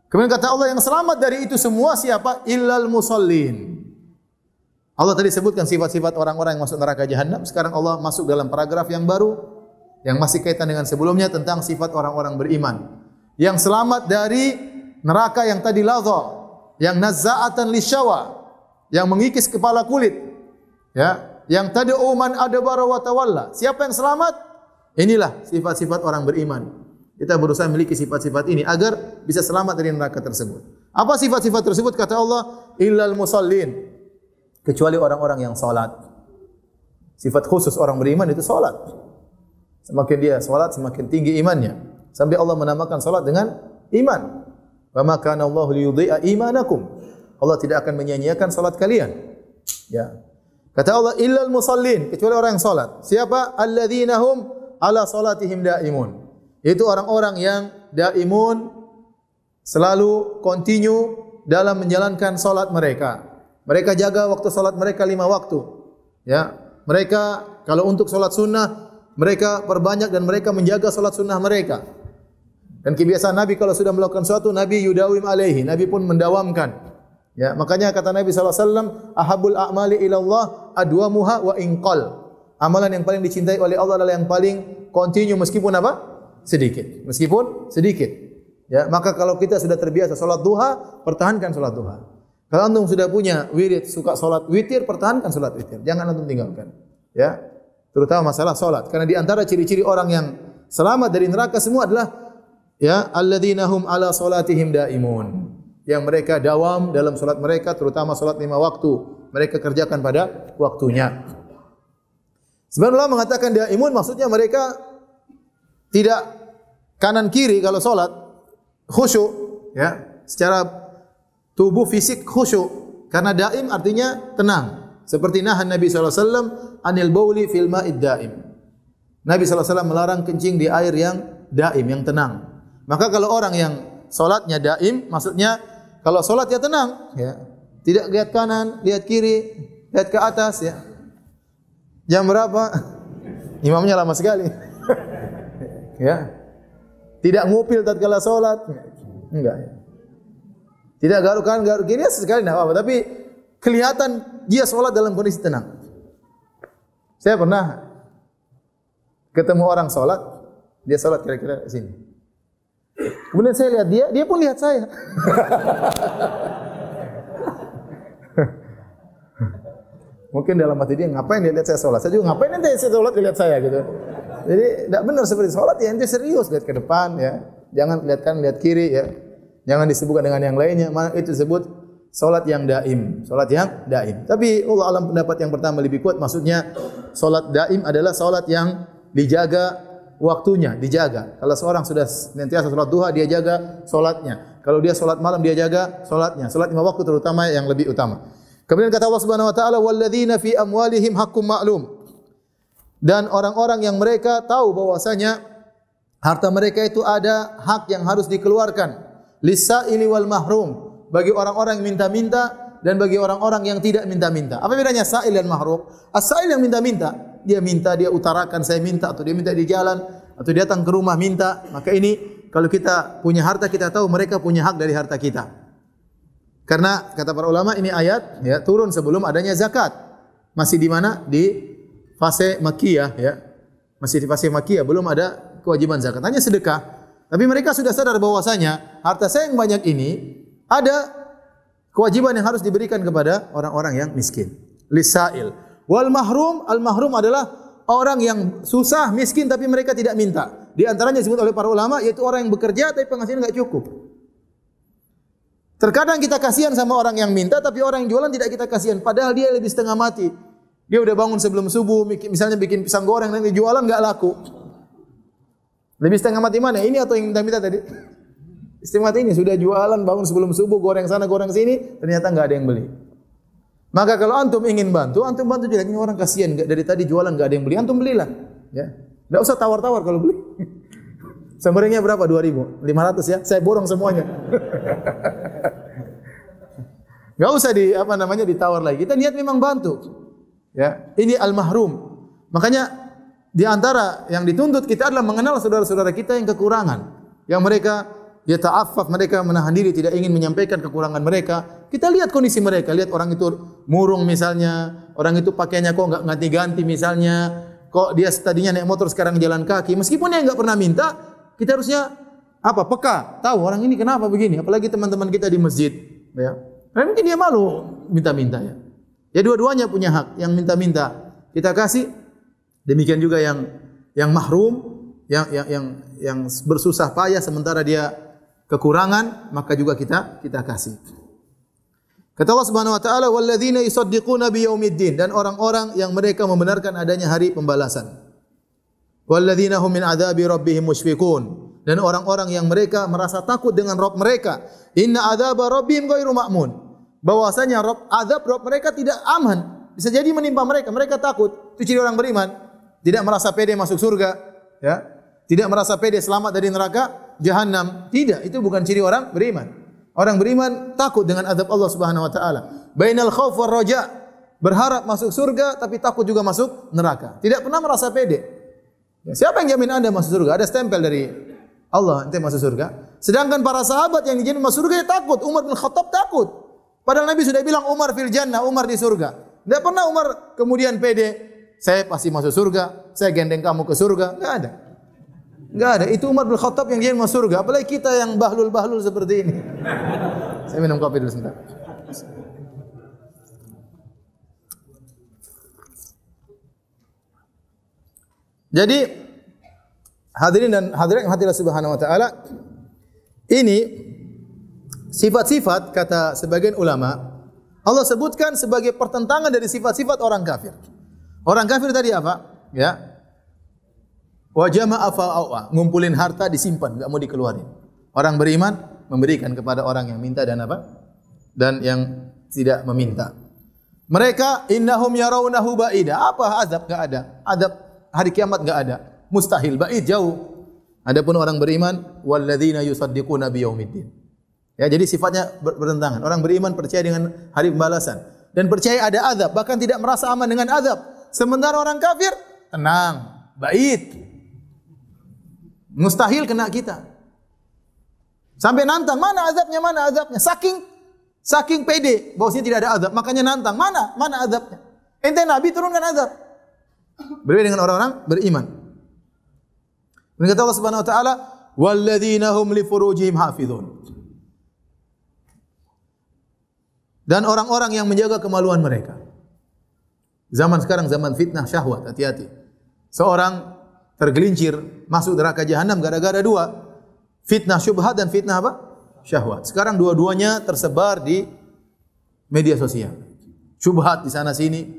Kemudian kata Allah, yang selamat dari itu semua siapa? Illal musallin. Allah tadi sebutkan sifat-sifat orang-orang yang masuk neraka jahanam. Sekarang Allah masuk dalam paragraf yang baru yang masih kaitan dengan sebelumnya tentang sifat orang-orang beriman. Yang selamat dari neraka yang tadi ladza, yang nazza'atan lisyawa, yang mengikis kepala kulit. Ya, yang tad'u man adbara wa tawalla. Siapa yang selamat? Inilah sifat-sifat orang beriman. Kita berusaha memiliki sifat-sifat ini agar bisa selamat dari neraka tersebut. Apa sifat-sifat tersebut? Kata Allah, illal musallin. Kecuali orang-orang yang salat. Sifat khusus orang beriman itu salat. Semakin dia salat, semakin tinggi imannya. Sampai Allah menamakan salat dengan iman. Wa ma kana Allahu liyudhi'a imanakum. Allah tidak akan menyia-nyiakan salat kalian. Ya. Kata Allah, illal musallin, kecuali orang yang salat. Siapa? Alladzina hum ala salatihim daimun. Itu orang-orang yang daimun, selalu continue dalam menjalankan salat mereka. Mereka jaga waktu salat mereka 5 waktu. Ya, mereka kalau untuk salat sunnah mereka perbanyak dan mereka menjaga salat sunnah mereka. Dan kebiasaan Nabi kalau sudah melakukan sesuatu, Nabi yudawim alaihi, Nabi pun mendawamkan. Ya, makanya kata Nabi SAW, ahabul a'mali ilallah adwamuha wa inqal. Amalan yang paling dicintai oleh Allah adalah yang paling continue meskipun apa? Sedikit. Meskipun sedikit. Ya, maka kalau kita sudah terbiasa salat duha, pertahankan salat duha. Kalau antum sudah punya wirid, suka salat witir, pertahankan salat witir. Jangan antum tinggalkan. Ya, terutama masalah salat. Karena di antara ciri-ciri orang yang selamat dari neraka semua adalah ya, alladzina hum ala salatihim daimun. Yang mereka dawam dalam salat mereka, terutama salat 5 waktu. Mereka kerjakan pada waktunya. Sebenarnya Allah mengatakan daimun, maksudnya mereka tidak kanan kiri kalau salat, khusyuk, ya, secara tubuh fisik khusyuk. Karena daim artinya tenang. Seperti nahan Nabi SAW anil bauli fil ma'id daim. Nabi SAW melarang kencing di air yang daim, yang tenang. Maka kalau orang yang salatnya daim, maksudnya kalau salat ya tenang, ya. Tidak lihat kanan, lihat kiri, lihat ke atas, ya. Jam berapa? Imamnya lama sekali. Ya. Tidak ngupil tatkala salat. Enggak, ya. Tidak garuk kanan, garuk kiri, sekali tidak apa-apa, tapi kelihatan dia salat dalam kondisi tenang. Saya pernah ketemu orang salat, dia salat kira-kira sini. Kemudian saya lihat dia pun lihat saya. Mungkin dalam hati dia, ngapain dia lihat saya sholat? Saya juga ngapain nanti saya sholat lihat saya gitu. Jadi tidak benar seperti sholat ya, ente serius lihat ke depan ya. Jangan lihat kanan, lihat kiri ya. Jangan disebutkan dengan yang lainnya. Mana itu disebut sholat yang daim, sholat yang daim. Tapi Allah alam pendapat yang pertama lebih kuat, maksudnya sholat daim adalah sholat yang dijaga waktunya, dijaga. Kalau seorang sudah senantiasa sholat duha, dia jaga sholatnya. Kalau dia sholat malam, dia jaga sholatnya. Sholat 5 waktu terutama yang lebih utama. Kemudian kata Allah Subhanahu wa taala, walladzina fi amwalihim haqqum ma'lum. Dan orang-orang yang mereka tahu bahwasanya harta mereka itu ada hak yang harus dikeluarkan. Lis-sa'ili wal mahrum, bagi orang-orang yang minta-minta dan bagi orang-orang yang tidak minta-minta. Apa bedanya sa'il dan mahrum? As-sa'il yang minta-minta, dia minta, dia utarakan saya minta, atau dia minta di jalan, atau dia datang ke rumah minta. Maka ini kalau kita punya harta, kita tahu mereka punya hak dari harta kita. Karena kata para ulama ini ayat ya turun sebelum adanya zakat. Masih di mana? Di fase Makkiyah ya. Masih di fase Makkiyah, belum ada kewajiban zakat. Hanya sedekah. Tapi mereka sudah sadar bahwasanya harta saya yang banyak ini ada kewajiban yang harus diberikan kepada orang-orang yang miskin. Lisail. Wal mahrum, al mahrum adalah orang yang susah, miskin tapi mereka tidak minta. Di antaranya disebut oleh para ulama yaitu orang yang bekerja tapi penghasilan enggak cukup. Terkadang kita kasihan sama orang yang minta tapi orang yang jualan tidak kita kasihan, padahal dia lebih setengah mati. Dia udah bangun sebelum subuh, misalnya bikin pisang goreng dan jualan enggak laku. Lebih setengah mati mana? Ini atau yang minta-minta tadi? Setengah mati ini sudah jualan bangun sebelum subuh, goreng sana goreng sini, ternyata enggak ada yang beli. Maka kalau antum ingin bantu, antum bantu juga. Ini orang kasihan, dari tadi jualan enggak ada yang beli, antum belilah. Ya, enggak usah tawar-tawar kalau beli. Sembarangnya berapa? 2.000, 500 ya. Saya borong semuanya. Enggak usah ditawar lagi. Kita niat memang bantu. Ya, ini al-mahrum. Makanya di antara yang dituntut kita adalah mengenal saudara-saudara kita yang kekurangan, yang mereka ta'affaf, mereka menahan diri, tidak ingin menyampaikan kekurangan mereka. Kita lihat kondisi mereka, lihat orang itu murung misalnya, orang itu pakaiannya kok enggak ganti-ganti misalnya, kok dia tadinya naik motor sekarang jalan kaki, meskipun dia enggak pernah minta, kita harusnya peka, tahu orang ini kenapa begini, apalagi teman-teman kita di masjid, ya. Mungkin dia malu minta-minta ya. Ya dua-duanya punya hak. Yang minta-minta kita kasih, demikian juga yang mahrum, yang bersusah payah sementara dia kekurangan, maka juga kita kasih. Kata Allah Subhanahu wa taala, "Walladzina yusaddiquna biyaumiddin," dan orang-orang yang mereka membenarkan adanya hari pembalasan. "Walladzina hum min adzabi rabbihim musyfiqun," dan orang-orang yang mereka merasa takut dengan Rabb mereka. "Inna adzaba rabbihim ghairu ma'mun," bahwasanya azab Rabb mereka tidak aman, bisa jadi menimpa mereka. Mereka takut. Itu ciri orang beriman. Tidak merasa pede masuk surga, ya. Tidak merasa pede selamat dari neraka Jahannam. Tidak, itu bukan ciri orang beriman. Orang beriman takut dengan azab Allah Subhanahu wa taala. Bainal khauf war raja, berharap masuk surga tapi takut juga masuk neraka. Tidak pernah merasa pede. Ya, siapa yang jamin Anda masuk surga? Ada stempel dari Allah ente masuk surga. Sedangkan para sahabat yang dijamin masuk surga ya takut. Umar bin Khattab takut. Padahal Nabi sudah bilang Umar fil jannah, Umar di surga. Tidak pernah Umar kemudian pede, saya pasti masuk surga, saya gendeng kamu ke surga. Enggak ada. Enggak ada. Itu Umar bin Khattab yang dia masuk surga. Apalagi kita yang bahlul-bahlul seperti ini. Saya minum kopi dulu sebentar. Jadi hadirin dan hadirat yang hadirat Subhanahu wa taala, ini sifat-sifat kata sebagian ulama Allah sebutkan sebagai pertentangan dari sifat-sifat orang kafir. Orang kafir tadi apa? Ya. Wa jama'a fa'awa, ngumpulin harta disimpan, enggak mau dikeluarin. Orang beriman memberikan kepada orang yang minta dan apa? Dan yang tidak meminta. Mereka innahum yarawnahu ba'ida. Apa azab? Enggak ada. Azab hari kiamat enggak ada. Mustahil, ba'id, jauh. Adapun orang beriman walladzina yusaddiquna biyaumiddin. Ya, jadi sifatnya bertentangan. Orang beriman percaya dengan hari pembalasan dan percaya ada azab, bahkan tidak merasa aman dengan azab. Sementara orang kafir tenang, ba'id. Mustahil kena kita. Sampai nantang, mana azabnya? Saking pede bahwasanya tidak ada azab, makanya nantang, mana azabnya? Ente Nabi turunkan azab. Berbeda dengan orang-orang beriman. Dan kata Allah Subhanahu wa taala, "Walladzina hum li furujihim hafizun." Dan orang-orang yang menjaga kemaluan mereka. Zaman sekarang zaman fitnah syahwat, hati-hati. Seorang tergelincir masuk neraka Jahannam gara-gara dua, fitnah syubhat dan fitnah apa? Syahwat. Sekarang dua-duanya tersebar di media sosial. Syubhat di sana sini.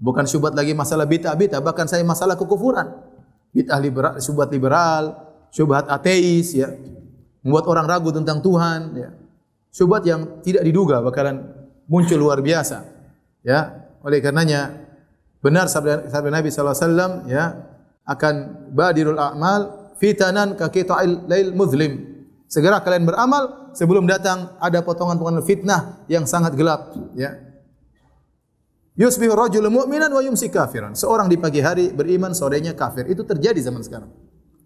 Bukan syubhat lagi masalah bid'ah, bahkan saya masalah kekufuran. Bid'ah liberal, syubhat liberal, syubhat ateis, ya. Membuat orang ragu tentang Tuhan, ya. Syubhat yang tidak diduga bakalan muncul luar biasa. Ya. Oleh karenanya benar sabda Nabi sallallahu alaihi wasallam, ya, akan badirul a'mal fitanan ka qita'il lail muzlim. Segera kalian beramal sebelum datang ada potongan-potongan fitnah yang sangat gelap, ya. Yusbihu rajulun mu'minan wa yumsi kafiran. Seorang di pagi hari beriman, sorenya kafir. Itu terjadi zaman sekarang.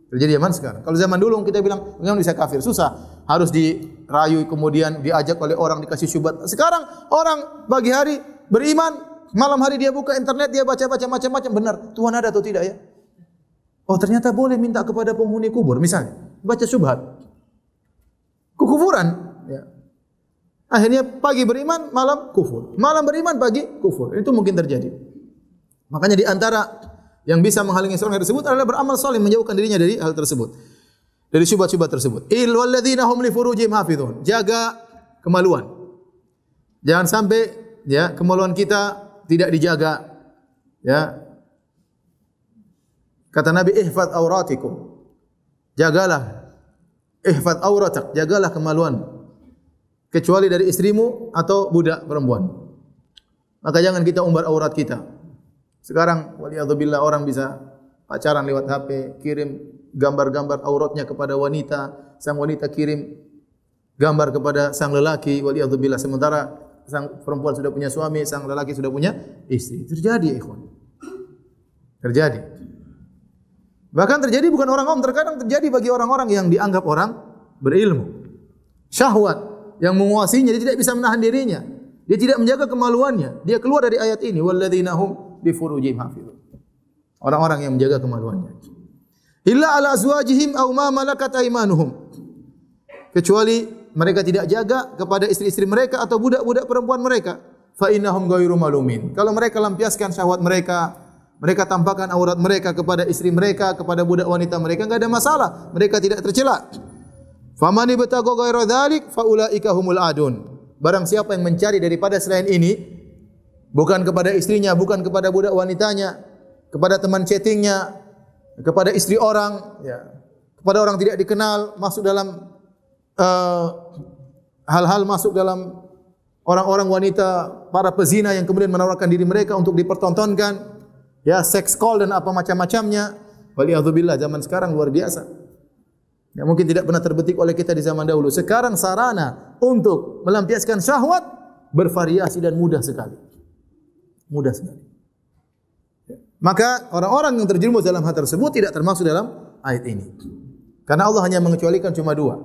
Terjadi zaman sekarang. Kalau zaman dulu kita bilang enggak bisa kafir, susah. Harus dirayu kemudian diajak oleh orang, dikasih syubhat. Sekarang orang pagi hari beriman, malam hari dia buka internet, dia baca-baca macam-macam, benar Tuhan ada atau tidak, ya? Oh, ternyata boleh minta kepada penghuni kubur misalnya. Baca syubhat. Kekufuran, ya. Akhirnya pagi beriman, malam kufur. Malam beriman, pagi kufur. Itu mungkin terjadi. Makanya di antara yang bisa menghalangi seorang tersebut adalah beramal saleh, menjauhkan dirinya dari hal tersebut. Dari syubhat-syubhat tersebut. Il walladzina hum li furujihim hafizun. Jaga kemaluan. Jangan sampai, ya, kemaluan kita tidak dijaga. Ya. Kata Nabi, ihfaz auratikum. Jagalah. Ihfaz auratak, jagalah kemaluan. Kecuali dari istrimu atau budak perempuan. Maka jangan kita umbar aurat kita. Sekarang waliyadzubillah orang bisa pacaran lewat HP, kirim gambar-gambar auratnya kepada wanita, sang wanita kirim gambar kepada sang lelaki, waliyadzubillah, sementara sang perempuan sudah punya suami, sang lelaki sudah punya istri. Terjadi, ya ikhwan. Terjadi. Bahkan terjadi bukan orang awam, terkadang terjadi bagi orang-orang yang dianggap orang berilmu. Syahwat yang menguasainya, dia tidak bisa menahan dirinya. Dia tidak menjaga kemaluannya. Dia keluar dari ayat ini, walladzina hum bi furujihim hafizun. Orang-orang yang menjaga kemaluannya. Illa ala azwajihim aw ma malakat aymanuhum. Kecuali mereka tidak jaga kepada istri-istri mereka atau budak-budak perempuan mereka. fa innahum ghairu malumin. Kalau mereka lampiaskan syahwat mereka, mereka tampakkan aurat mereka kepada istri mereka, kepada budak wanita mereka, enggak ada masalah. Mereka tidak tercela. Faman ibtagha ghaira dzalik fa ulaika humul adun. Barang siapa yang mencari daripada selain ini, bukan kepada istrinya, bukan kepada budak wanitanya, kepada teman chattingnya, kepada istri orang, ya, kepada orang tidak dikenal, masuk dalam hal-hal masuk dalam orang-orang wanita, para pezina yang kemudian menawarkan diri mereka untuk dipertontonkan, ya, sex call dan apa macam-macamnya. Waliyadzubillah, zaman sekarang luar biasa. Ya, mungkin tidak pernah terbetik oleh kita di zaman dahulu. Sekarang sarana untuk melampiaskan syahwat bervariasi dan mudah sekali. Mudah sekali. Ya. Maka orang-orang yang terjerumus dalam hal tersebut tidak termasuk dalam ayat ini. Karena Allah hanya mengecualikan cuma dua.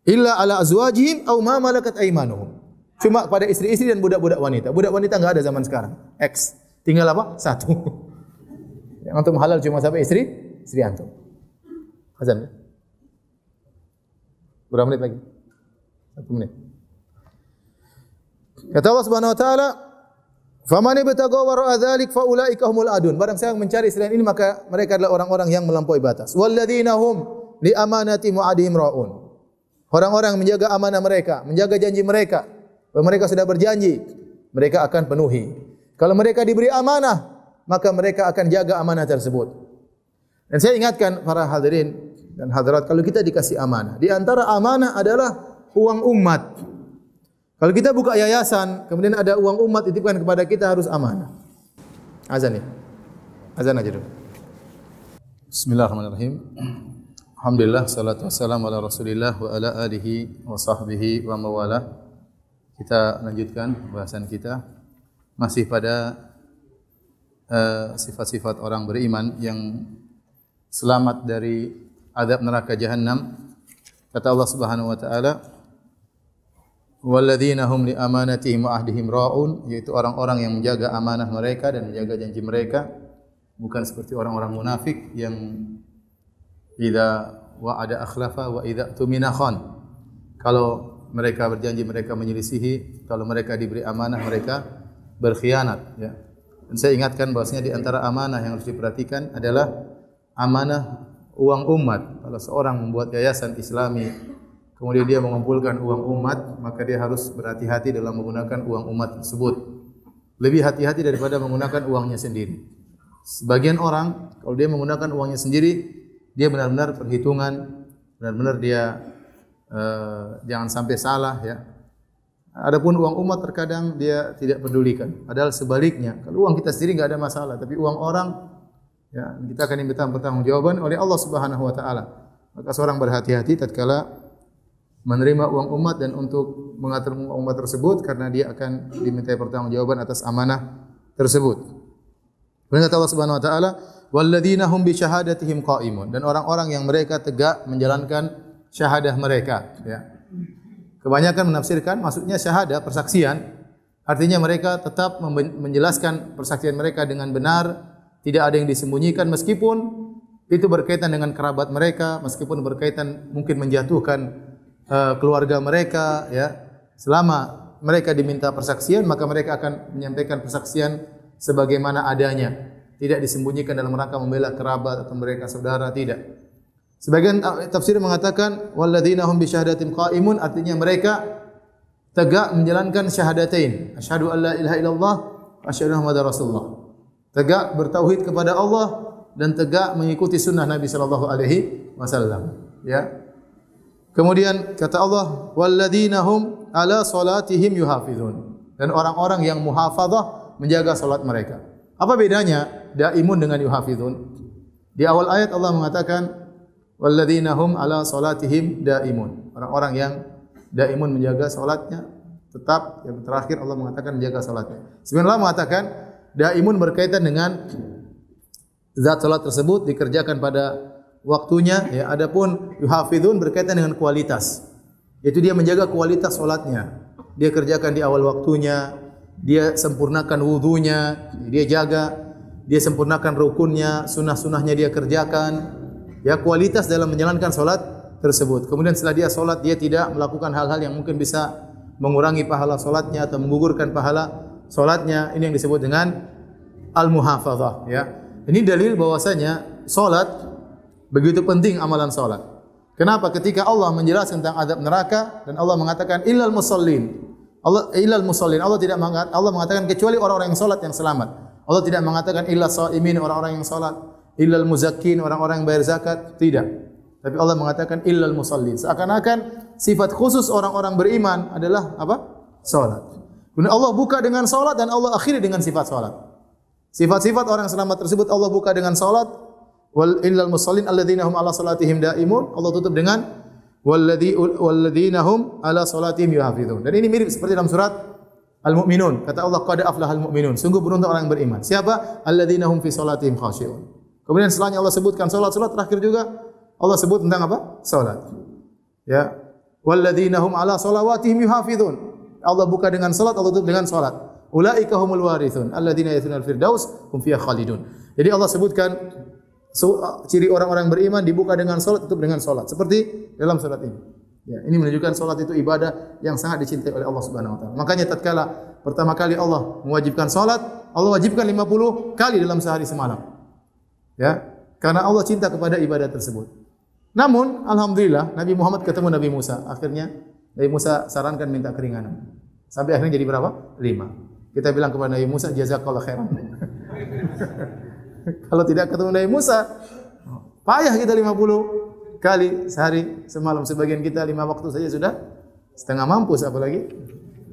Illa ala azwajihim aw ma malakat aymanuhum. Cuma pada istri-istri dan budak-budak wanita. Budak wanita enggak ada zaman sekarang. X. Tinggal apa? Satu. Yang antum halal cuma sampai istri antum. Azan. Berapa menit lagi? 1 menit. Kata Allah Subhanahu wa taala, "Faman ibtagha wara'a dzalik fa ulaika humul adun." Barang siapa mencari selain ini maka mereka adalah orang-orang yang melampaui batas. Walladzina hum li amanati mu'adihim ra'un. Orang-orang yang menjaga amanah mereka, menjaga janji mereka. Kalau mereka sudah berjanji, mereka akan penuhi. Kalau mereka diberi amanah, maka mereka akan jaga amanah tersebut. Dan saya ingatkan para hadirin dan hadirat, kalau kita dikasih amanah, di antara amanah adalah uang umat. Kalau kita buka yayasan, kemudian ada uang umat dititipkan kepada kita, harus amanah. Azan ya? Azan aja dulu. Bismillahirrahmanirrahim. Alhamdulillah, salatu wassalamu ala Rasulillah wa ala alihi wa sahbihi wa mawalah. Kita lanjutkan bahasan kita masih pada sifat-sifat orang beriman yang selamat dari azab neraka Jahannam. Kata Allah Subhanahu wa taala, "Walladzina hum li amanatihim wa ahdihim ra'un," yaitu orang-orang yang menjaga amanah mereka dan menjaga janji mereka, bukan seperti orang-orang munafik yang idza wa'ada akhlafa wa idza tumina khan. Kalau mereka berjanji mereka menyelisihi, kalau mereka diberi amanah mereka berkhianat, ya. Dan saya ingatkan bahwasanya di antara amanah yang harus diperhatikan adalah amanah uang umat. Kalau seorang membuat yayasan Islami, kemudian dia mengumpulkan uang umat, maka dia harus berhati-hati dalam menggunakan uang umat tersebut. Lebih hati-hati daripada menggunakan uangnya sendiri. Sebagian orang kalau dia menggunakan uangnya sendiri, dia benar-benar perhitungan, benar-benar dia jangan sampai salah, ya. Adapun uang umat terkadang dia tidak pedulikan. Padahal sebaliknya, kalau uang kita sendiri enggak ada masalah, tapi uang orang, ya, kita akan diminta pertanggungjawaban oleh Allah Subhanahu wa taala. Maka seorang berhati-hati tatkala menerima uang umat dan untuk mengatur uang umat tersebut, karena dia akan diminta pertanggungjawaban atas amanah tersebut. Kemudian kata Allah Subhanahu wa taala, "Walladzina hum bi syahadatihim qa'imun," dan orang-orang yang mereka tegak menjalankan syahadah mereka, ya. Kebanyakan menafsirkan maksudnya syahadah, persaksian, artinya mereka tetap menjelaskan persaksian mereka dengan benar, tidak ada yang disembunyikan meskipun itu berkaitan dengan kerabat mereka, meskipun berkaitan mungkin menjatuhkan keluarga mereka, ya. Selama mereka diminta persaksian, maka mereka akan menyampaikan persaksian sebagaimana adanya, tidak disembunyikan dalam rangka membela kerabat atau mereka saudara, tidak. Sebagian tafsir mengatakan walladzina hum bi syahadatim qaimun, artinya mereka tegak menjalankan syahadatain, asyhadu an la ilaha illallah wa asyhadu anna muhammadar rasulullah. Tegak bertauhid kepada Allah dan tegak mengikuti sunnah Nabi sallallahu alaihi wasallam, ya. Kemudian kata Allah, walladzina hum ala salatihim yuhafizun, dan orang-orang yang muhafadzah menjaga salat mereka. Apa bedanya daimun dengan yuhafizun? Di awal ayat Allah mengatakan walladzina hum ala salatihim daimun, orang-orang yang daimun menjaga salatnya tetap. Yang terakhir Allah mengatakan menjaga salatnya. Sebenarnya Allah mengatakan daimun berkaitan dengan zat salat tersebut dikerjakan pada waktunya, ya. Adapun yuhafizun berkaitan dengan kualitas, yaitu dia menjaga kualitas salatnya. Dia kerjakan di awal waktunya, dia sempurnakan wudunya, dia jaga, dia sempurnakan rukunnya, sunnah-sunnahnya dia kerjakan, ya, kualitas dalam menjalankan salat tersebut. Kemudian setelah dia salat, dia tidak melakukan hal-hal yang mungkin bisa mengurangi pahala salatnya atau menggugurkan pahala salatnya. Ini yang disebut dengan al-muhafadzah, ya. Ini dalil bahwasanya salat begitu penting amalan salat. Kenapa? Ketika Allah menjelaskan tentang azab neraka dan Allah mengatakan illal musallin. Allah mengatakan kecuali orang-orang yang salat yang selamat. Allah tidak mengatakan illa shaimin, orang-orang yang salat, illal muzakkin, orang-orang yang bayar zakat, tidak. Tapi Allah mengatakan illal musallin. Seakan-akan sifat khusus orang-orang beriman adalah apa? Salat. Kemudian Allah buka dengan salat dan Allah akhiri dengan sifat salat. Sifat-sifat orang selamat tersebut Allah buka dengan salat. Wal illal musallin alladzina hum ala salatihim daimun. Allah tutup dengan walladzina hum ala salatihim yuhafizun. Dan ini mirip seperti dalam surat Al-Mu'minun. Kata Allah, qad aflahal mu'minun. Sungguh beruntung orang yang beriman. Siapa? Alladzina hum fi salatihim khashi'un. Kemudian setelahnya Allah sebutkan salat-salat, terakhir juga Allah sebut tentang apa? Salat. Ya. Walladzina hum ala salawatihim yuhafizun. Allah buka dengan salat, Allah tutup dengan salat. Ulaika humul warithun alladzina yarithunal firdaus hum fiha khalidun. Jadi Allah sebutkan ciri orang-orang beriman dibuka dengan salat, tutup dengan salat. Seperti dalam surat ini. Ya, ini menunjukkan salat itu ibadah yang sangat dicintai oleh Allah Subhanahu wa taala. Makanya tatkala pertama kali Allah mewajibkan salat, Allah wajibkan 50 kali dalam sehari semalam. Ya, karena Allah cinta kepada ibadah tersebut. Namun alhamdulillah Nabi Muhammad ketemu Nabi Musa. Akhirnya Nabi Musa sarankan minta keringanan. Sampai akhirnya jadi berapa? 5. Kita bilang kepada Nabi Musa, jazakallahu khairan. Kalau tidak ketemu Nabi Musa, payah kita 50 kali sehari semalam. Sebagian kita 5 waktu saja sudah setengah mampus, apalagi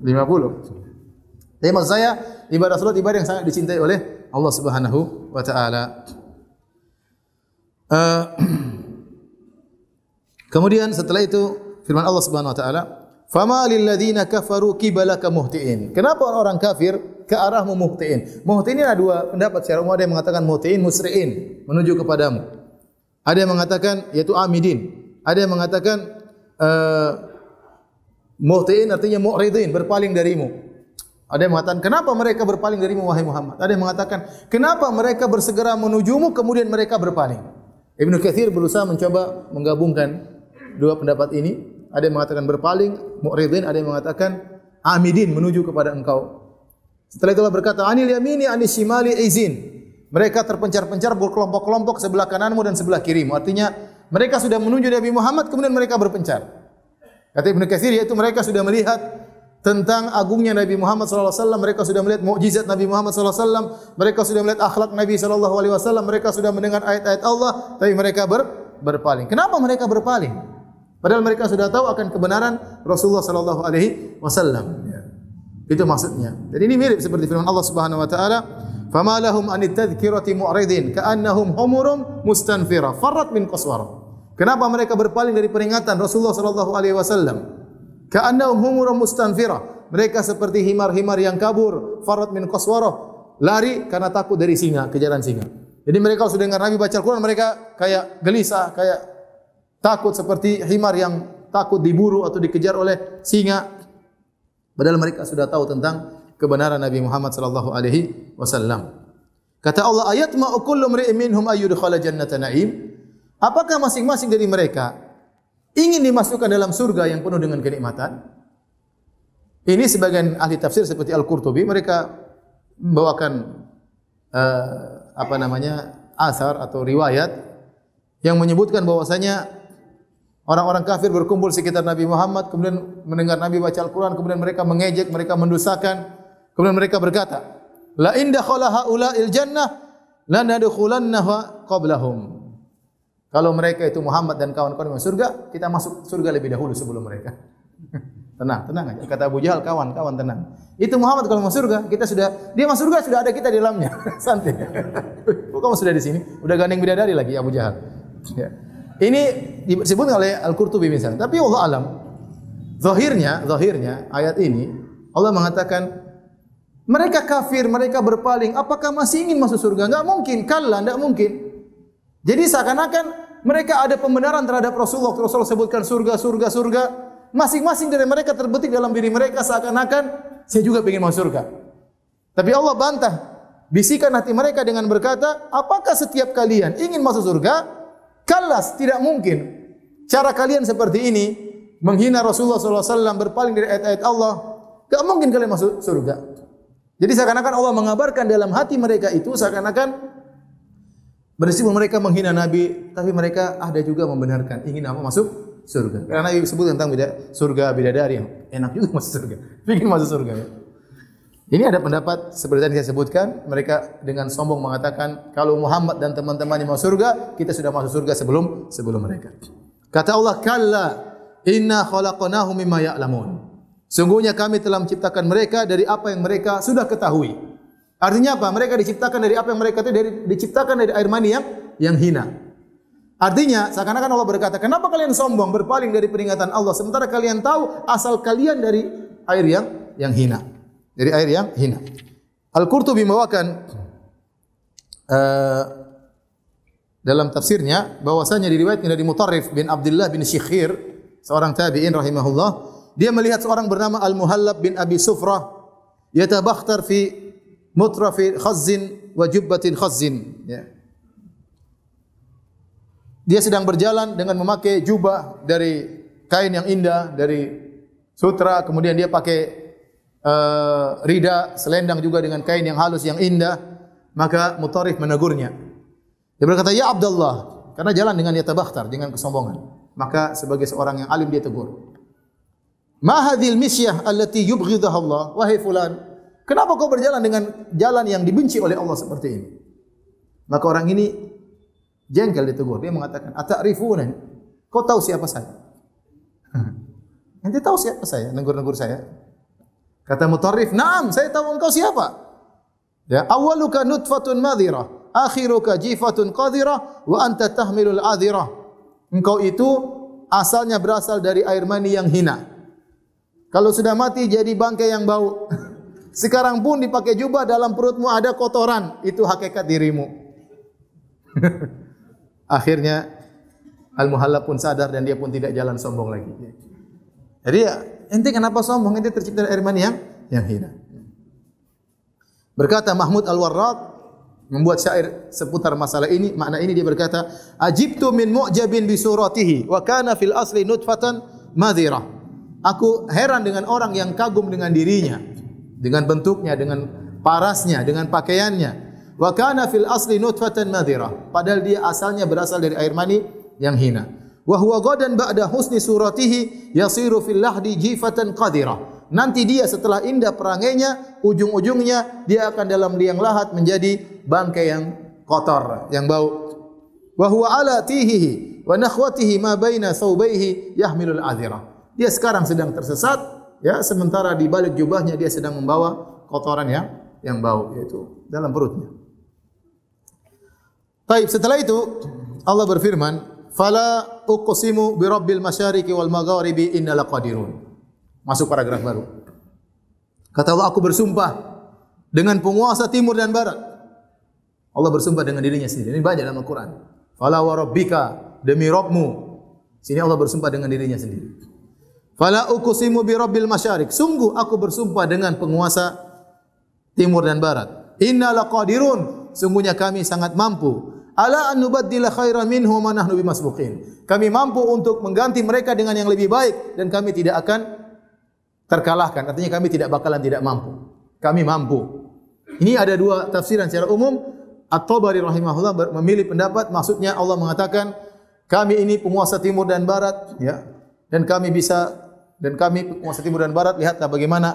50. Tapi maksud saya, ibadah salat ibadah yang sangat dicintai oleh Allah Subhanahu wa taala. Kemudian setelah itu firman Allah Subhanahu wa taala, "Fama lil ladzina kafaru qibalaka muhtiin." Kenapa orang-orang kafir ke arahmu muhtiin? Muhtiin ada dua pendapat secara umum, ada yang mengatakan muhtiin musri'in, menuju kepadamu. Ada yang mengatakan yaitu amidin. Ada yang mengatakan muhtiin artinya mu'ridin, berpaling darimu. Ada yang mengatakan kenapa mereka berpaling darimu wahai Muhammad? Ada yang mengatakan kenapa mereka bersegera menujumu kemudian mereka berpaling? Ibnu Katsir berusaha mencoba menggabungkan dua pendapat ini. Ada yang mengatakan berpaling, mu'ridin, ada yang mengatakan amidin, menuju kepada engkau. Setelah itu Allah berkata, anil yamini anis shimali izin. Mereka terpencar-pencar berkelompok-kelompok sebelah kananmu dan sebelah kirimu. Artinya mereka sudah menuju Nabi Muhammad kemudian mereka berpencar. Kata Ibnu Katsir, yaitu mereka sudah melihat tentang agungnya Nabi Muhammad SAW, mereka sudah melihat mukjizat Nabi Muhammad SAW, mereka sudah melihat akhlak Nabi SAW, mereka sudah mendengar ayat-ayat Allah, tapi mereka berpaling. Kenapa mereka berpaling? Padahal mereka sudah tahu akan kebenaran Rasulullah sallallahu alaihi wasallam. Itu maksudnya. Jadi ini mirip seperti firman Allah Subhanahu wa taala, "Fama lahum anit tadhkirati mu'ridin ka'annahum humurum mustanfira farrat min qaswara." Kenapa mereka berpaling dari peringatan Rasulullah sallallahu alaihi wasallam? Ka'annahum humurum mustanfira. Mereka seperti himar-himar yang kabur, farrat min qaswara, lari karena takut dari singa, kejaran singa. Jadi mereka sudah dengar Nabi baca Al-Qur'an, mereka kayak gelisah, kayak takut seperti himar yang takut diburu atau dikejar oleh singa. Padahal mereka sudah tahu tentang kebenaran Nabi Muhammad sallallahu alaihi wasallam. Kata Allah, ayatma'u kullu imri'in minhum ayyudkhala jannata na'im. Apakah masing-masing dari mereka ingin dimasukkan dalam surga yang penuh dengan kenikmatan? Ini sebagian ahli tafsir seperti Al-Qurtubi, mereka membawakan asar atau riwayat yang menyebutkan bahwasanya orang-orang kafir berkumpul sekitar Nabi Muhammad, kemudian mendengar Nabi baca Al-Quran, kemudian mereka mengejek, mereka mendustakan, kemudian mereka berkata, la in dakhala haula'il jannah lanadkhulannaha qablahum. Kalau mereka itu Muhammad dan kawan-kawan masuk surga, kita masuk surga lebih dahulu sebelum mereka. Tenang aja. Kata Abu Jahal, kawan tenang. Itu Muhammad kalau masuk surga, dia masuk surga sudah ada kita di dalamnya. Santai. Kamu sudah di sini, udah gandeng bidadari lagi Abu Jahal. Ya. Ini disebut oleh Al-Qurtubi misalnya. Tapi Allah alam. Zahirnya ayat ini Allah mengatakan mereka kafir, mereka berpaling, apakah masih ingin masuk surga? Enggak mungkin, kalla, enggak mungkin. Jadi seakan-akan mereka ada pembenaran terhadap Rasulullah. Rasulullah sebutkan surga. Masing-masing dari mereka terbetik dalam diri mereka seakan-akan saya juga ingin masuk surga. Tapi Allah bantah bisikan hati mereka dengan berkata, apakah setiap kalian ingin masuk surga? Kallas, tidak mungkin. Cara kalian seperti ini, menghina Rasulullah SAW, berpaling dari ayat-ayat Allah, tidak mungkin kalian masuk surga. Jadi seakan-akan Allah mengabarkan dalam hati mereka itu seakan-akan meskipun mereka menghina Nabi, tapi mereka ada juga membenarkan ingin apa masuk surga. Karena Nabi sebut tentang surga bidadari yang enak juga masuk surga. Ingin masuk surga. Ya. Ini ada pendapat seperti yang saya sebutkan, mereka dengan sombong mengatakan kalau Muhammad dan teman-temannya masuk surga, kita sudah masuk surga sebelum mereka. Kata Allah, "Kalla inna khalaqnahum mimma ya'lamun." Sungguhnya kami telah menciptakan mereka dari apa yang mereka sudah ketahui. Artinya apa? Mereka diciptakan dari apa yang mereka diciptakan dari air mani yang hina. Artinya seakan-akan Allah berkata, "Kenapa kalian sombong berpaling dari peringatan Allah sementara kalian tahu asal kalian dari air yang hina." Dari air yang hina. Al-Qurtubi membawakan dalam tafsirnya bahwasanya diriwayatkan dari Mutarrif bin Abdullah bin Syikhir, seorang tabi'in rahimahullah, dia melihat seorang bernama Al-Muhallab bin Abi Sufrah yatabakhtar fi mutrafi khazzin wa jubbatin khazzin, ya. Dia sedang berjalan dengan memakai jubah dari kain yang indah, dari sutra, kemudian dia pakai rida, selendang juga dengan kain yang halus yang indah. Maka Mutarrif menegurnya. Dia berkata, "Ya Abdullah," karena jalan dengan yatabakhtar, dengan kesombongan. Maka sebagai seorang yang alim dia tegur. "Ma hadhil misyah allati yubghidaha Allah?" Wahai fulan, kenapa kau berjalan dengan jalan yang dibenci oleh Allah seperti ini? Maka orang ini jengkel ditegur. Dia mengatakan, "Ata'rifuna?" Kau tahu siapa saya? Ente tahu siapa saya? Negur-negur saya. Kata Mutarrif, "Naam, saya tahu engkau siapa." Ya, "Awwaluka nutfatun madhirah, akhiruka jifatun qadhirah, wa anta tahmilul adhirah." Engkau itu asalnya berasal dari air mani yang hina. Kalau sudah mati jadi bangkai yang bau. Sekarang pun dipakai jubah, dalam perutmu ada kotoran, itu hakikat dirimu. Akhirnya Al-Muhallab pun sadar dan dia pun tidak jalan sombong lagi. Jadi ente kenapa sombong? Ente tercipta dari air mani yang hina. Berkata Mahmud Al-Warraq membuat syair seputar masalah ini, makna ini dia berkata, "Ajibtu min mu'jabin bi suratihi wa kana fil asli nutfatan madhirah." Aku heran dengan orang yang kagum dengan dirinya, dengan bentuknya, dengan parasnya, dengan pakaiannya. Wa kana fil asli nutfatan madhirah. Padahal dia asalnya berasal dari air mani yang hina. Wa huwa ghadan ba'da husni suratihi yasiru fil lahdi jifatan qadirah. Nanti dia setelah indah perangainya, ujung-ujungnya dia akan dalam liang lahat menjadi bangkai yang kotor, yang bau. Wa huwa ala tihihi wa nakhwatihi ma baina thawbaihi yahmilul adhirah. Dia sekarang sedang tersesat, ya, sementara di balik jubahnya dia sedang membawa kotoran yang bau, yaitu dalam perutnya. Baik, setelah itu Allah berfirman, "Fala uqsimu bi rabbil masyariqi wal magharibi inna laqadirun." Masuk paragraf baru. Kata Allah, "Aku bersumpah dengan penguasa timur dan barat." Allah bersumpah dengan dirinya sendiri. Ini banyak dalam Al-Quran. "Fala wa rabbika," demi Rabbmu. Sini Allah bersumpah dengan dirinya sendiri. "Fala uqsimu bi rabbil masyariq." Sungguh aku bersumpah dengan penguasa timur dan barat. "Inna laqadirun." Sungguhnya kami sangat mampu. "Ala an nubaddila khairan minhum wa nahnu bimasbuqin." Kami mampu untuk mengganti mereka dengan yang lebih baik dan kami tidak akan terkalahkan. Artinya kami tidak bakalan tidak mampu. Kami mampu. Ini ada dua tafsiran secara umum. At-Tabari rahimahullah memilih pendapat maksudnya Allah mengatakan kami ini penguasa timur dan barat, ya. Dan kami penguasa timur dan barat, lihatlah bagaimana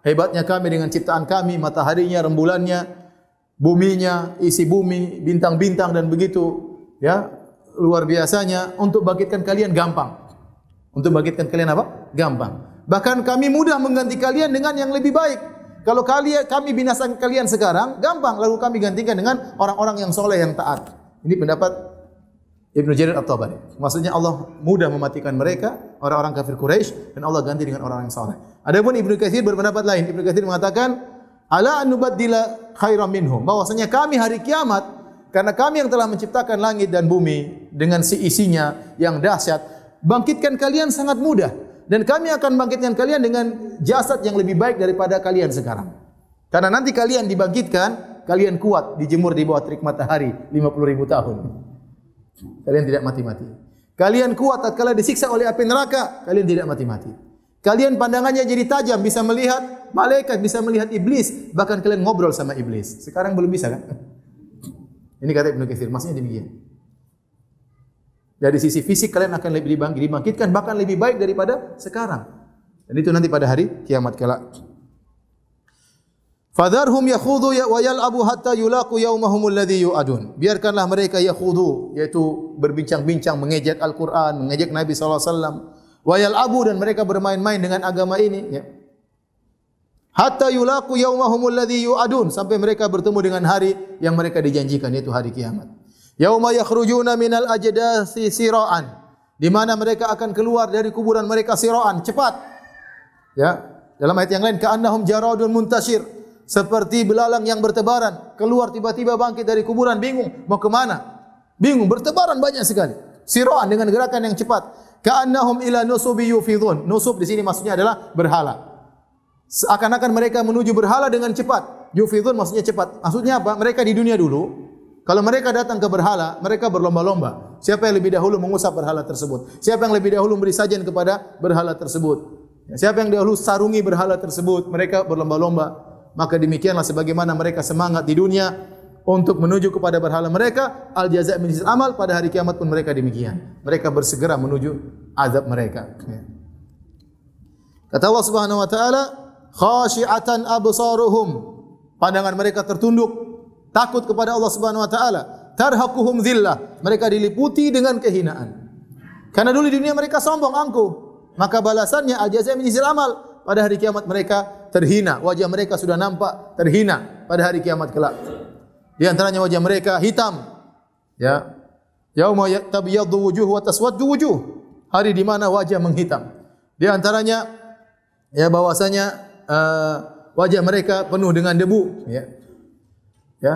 hebatnya kami dengan ciptaan kami, mataharinya, rembulannya, buminya, isi bumi, bintang-bintang dan begitu, ya, luar biasanya. Untuk bangkitkan kalian gampang. Untuk bangkitkan kalian apa? Gampang. Bahkan kami mudah mengganti kalian dengan yang lebih baik. Kalau kami binasakan kalian sekarang, gampang. Lalu kami gantikan dengan orang-orang yang soleh, yang taat. Ini pendapat Ibnu Jarir At-Tabari. Maksudnya Allah mudah mematikan mereka, orang-orang kafir Quraisy, dan Allah ganti dengan orang yang soleh. Adapun Ibnu Katsir berpendapat lain. Ibnu Katsir mengatakan, "Ala an nubaddila khairan minhum." Bahwasanya kami hari kiamat, karena kami yang telah menciptakan langit dan bumi dengan isinya yang dahsyat, bangkitkan kalian sangat mudah. Dan kami akan bangkitkan kalian dengan jasad yang lebih baik daripada kalian sekarang. Karena nanti kalian dibangkitkan, kalian kuat, dijemur di bawah terik matahari 50.000 tahun. Kalian tidak mati-mati. Kalian kuat tatkala disiksa oleh api neraka, kalian tidak mati-mati. Kalian pandangannya jadi tajam, bisa melihat malaikat, bisa melihat iblis, bahkan kalian ngobrol sama iblis. Sekarang belum bisa kan? Ini kata Ibnu Katsir, maksudnya demikian. Dari sisi fisik kalian akan lebih dibangkitkan, bahkan lebih baik daripada sekarang. Dan itu nanti pada hari kiamat kelak. Fadharhum yakhudu wa yal'abu hatta yulaqu yaumahum alladhi yu'adun. Biarkanlah mereka yakhudu, yaitu berbincang-bincang, mengejek Al-Qur'an, mengejek Nabi sallallahu alaihi wasallam. Wa yal'abu, dan mereka bermain-main dengan agama ini, ya. Hatta yulaqu yaumahum alladhi yu'adun, sampai mereka bertemu dengan hari yang mereka dijanjikan, yaitu hari kiamat. Yauma yakhrujuna minal ajdasi siraan, di mana mereka akan keluar dari kuburan mereka siraan, cepat. Ya, dalam ayat yang lain ka'annahum jaradun muntashir, seperti belalang yang bertebaran, keluar tiba-tiba bangkit dari kuburan, bingung mau ke mana? Bingung, bertebaran banyak sekali. Siraan, dengan gerakan yang cepat. Ka'annahum ila nusubi yufidun. Nusub di sini maksudnya adalah berhala. Seakan-akan mereka menuju berhala dengan cepat. Yufidun maksudnya cepat. Maksudnya apa? Mereka di dunia dulu, kalau mereka datang ke berhala, mereka berlomba-lomba. Siapa yang lebih dahulu mengusap berhala tersebut? Siapa yang lebih dahulu beri sajian kepada berhala tersebut? Siapa yang dahulu sarungi berhala tersebut? Mereka berlomba-lomba. Maka demikianlah sebagaimana mereka semangat di dunia untuk menuju kepada berhala mereka, al jazaa' min jinsil amal, pada hari kiamat pun mereka demikian. Mereka bersegera menuju azab mereka. Kata Allah Subhanahu wa taala, khashi'atan absaruhum, pandangan mereka tertunduk, takut kepada Allah Subhanahu wa taala. Tarhaquhum dhillah, mereka diliputi dengan kehinaan. Karena dulu di dunia mereka sombong, angkuh, maka balasannya al jazaa' min jinsil amal, pada hari kiamat mereka terhina, wajah mereka sudah nampak terhina pada hari kiamat kelak. Di antaranya wajah mereka hitam, ya. Yauma tabyaddu wujuh wa taswaddu wujuh, hari di mana wajah menghitam. Di antaranya ya bahwasanya wajah mereka penuh dengan debu, ya. Ya.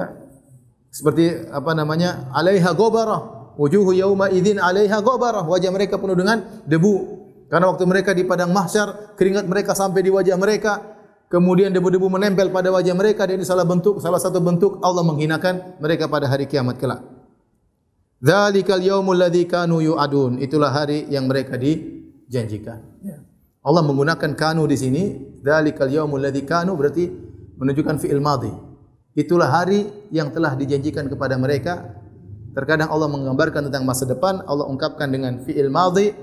Seperti apa namanya? 'Alaiha ghabarah, wujuhu yauma idzin 'alaiha ghabarah, wajah mereka penuh dengan debu. Karena waktu mereka di padang mahsyar, keringat mereka sampai di wajah mereka, kemudian debu-debu menempel pada wajah mereka, dan ini salah satu bentuk Allah menghinakan mereka pada hari kiamat kelak. Dzalikal yaumul ladzi kanu yu'adun, itulah hari yang mereka dijanjikan. Ya. Allah menggunakan kanu di sini, dzalikal yaumul ladzi kanu berarti menunjukkan fi'il madhi. Itulah hari yang telah dijanjikan kepada mereka. Terkadang Allah menggambarkan tentang masa depan, Allah ungkapkan dengan fi'il madhi,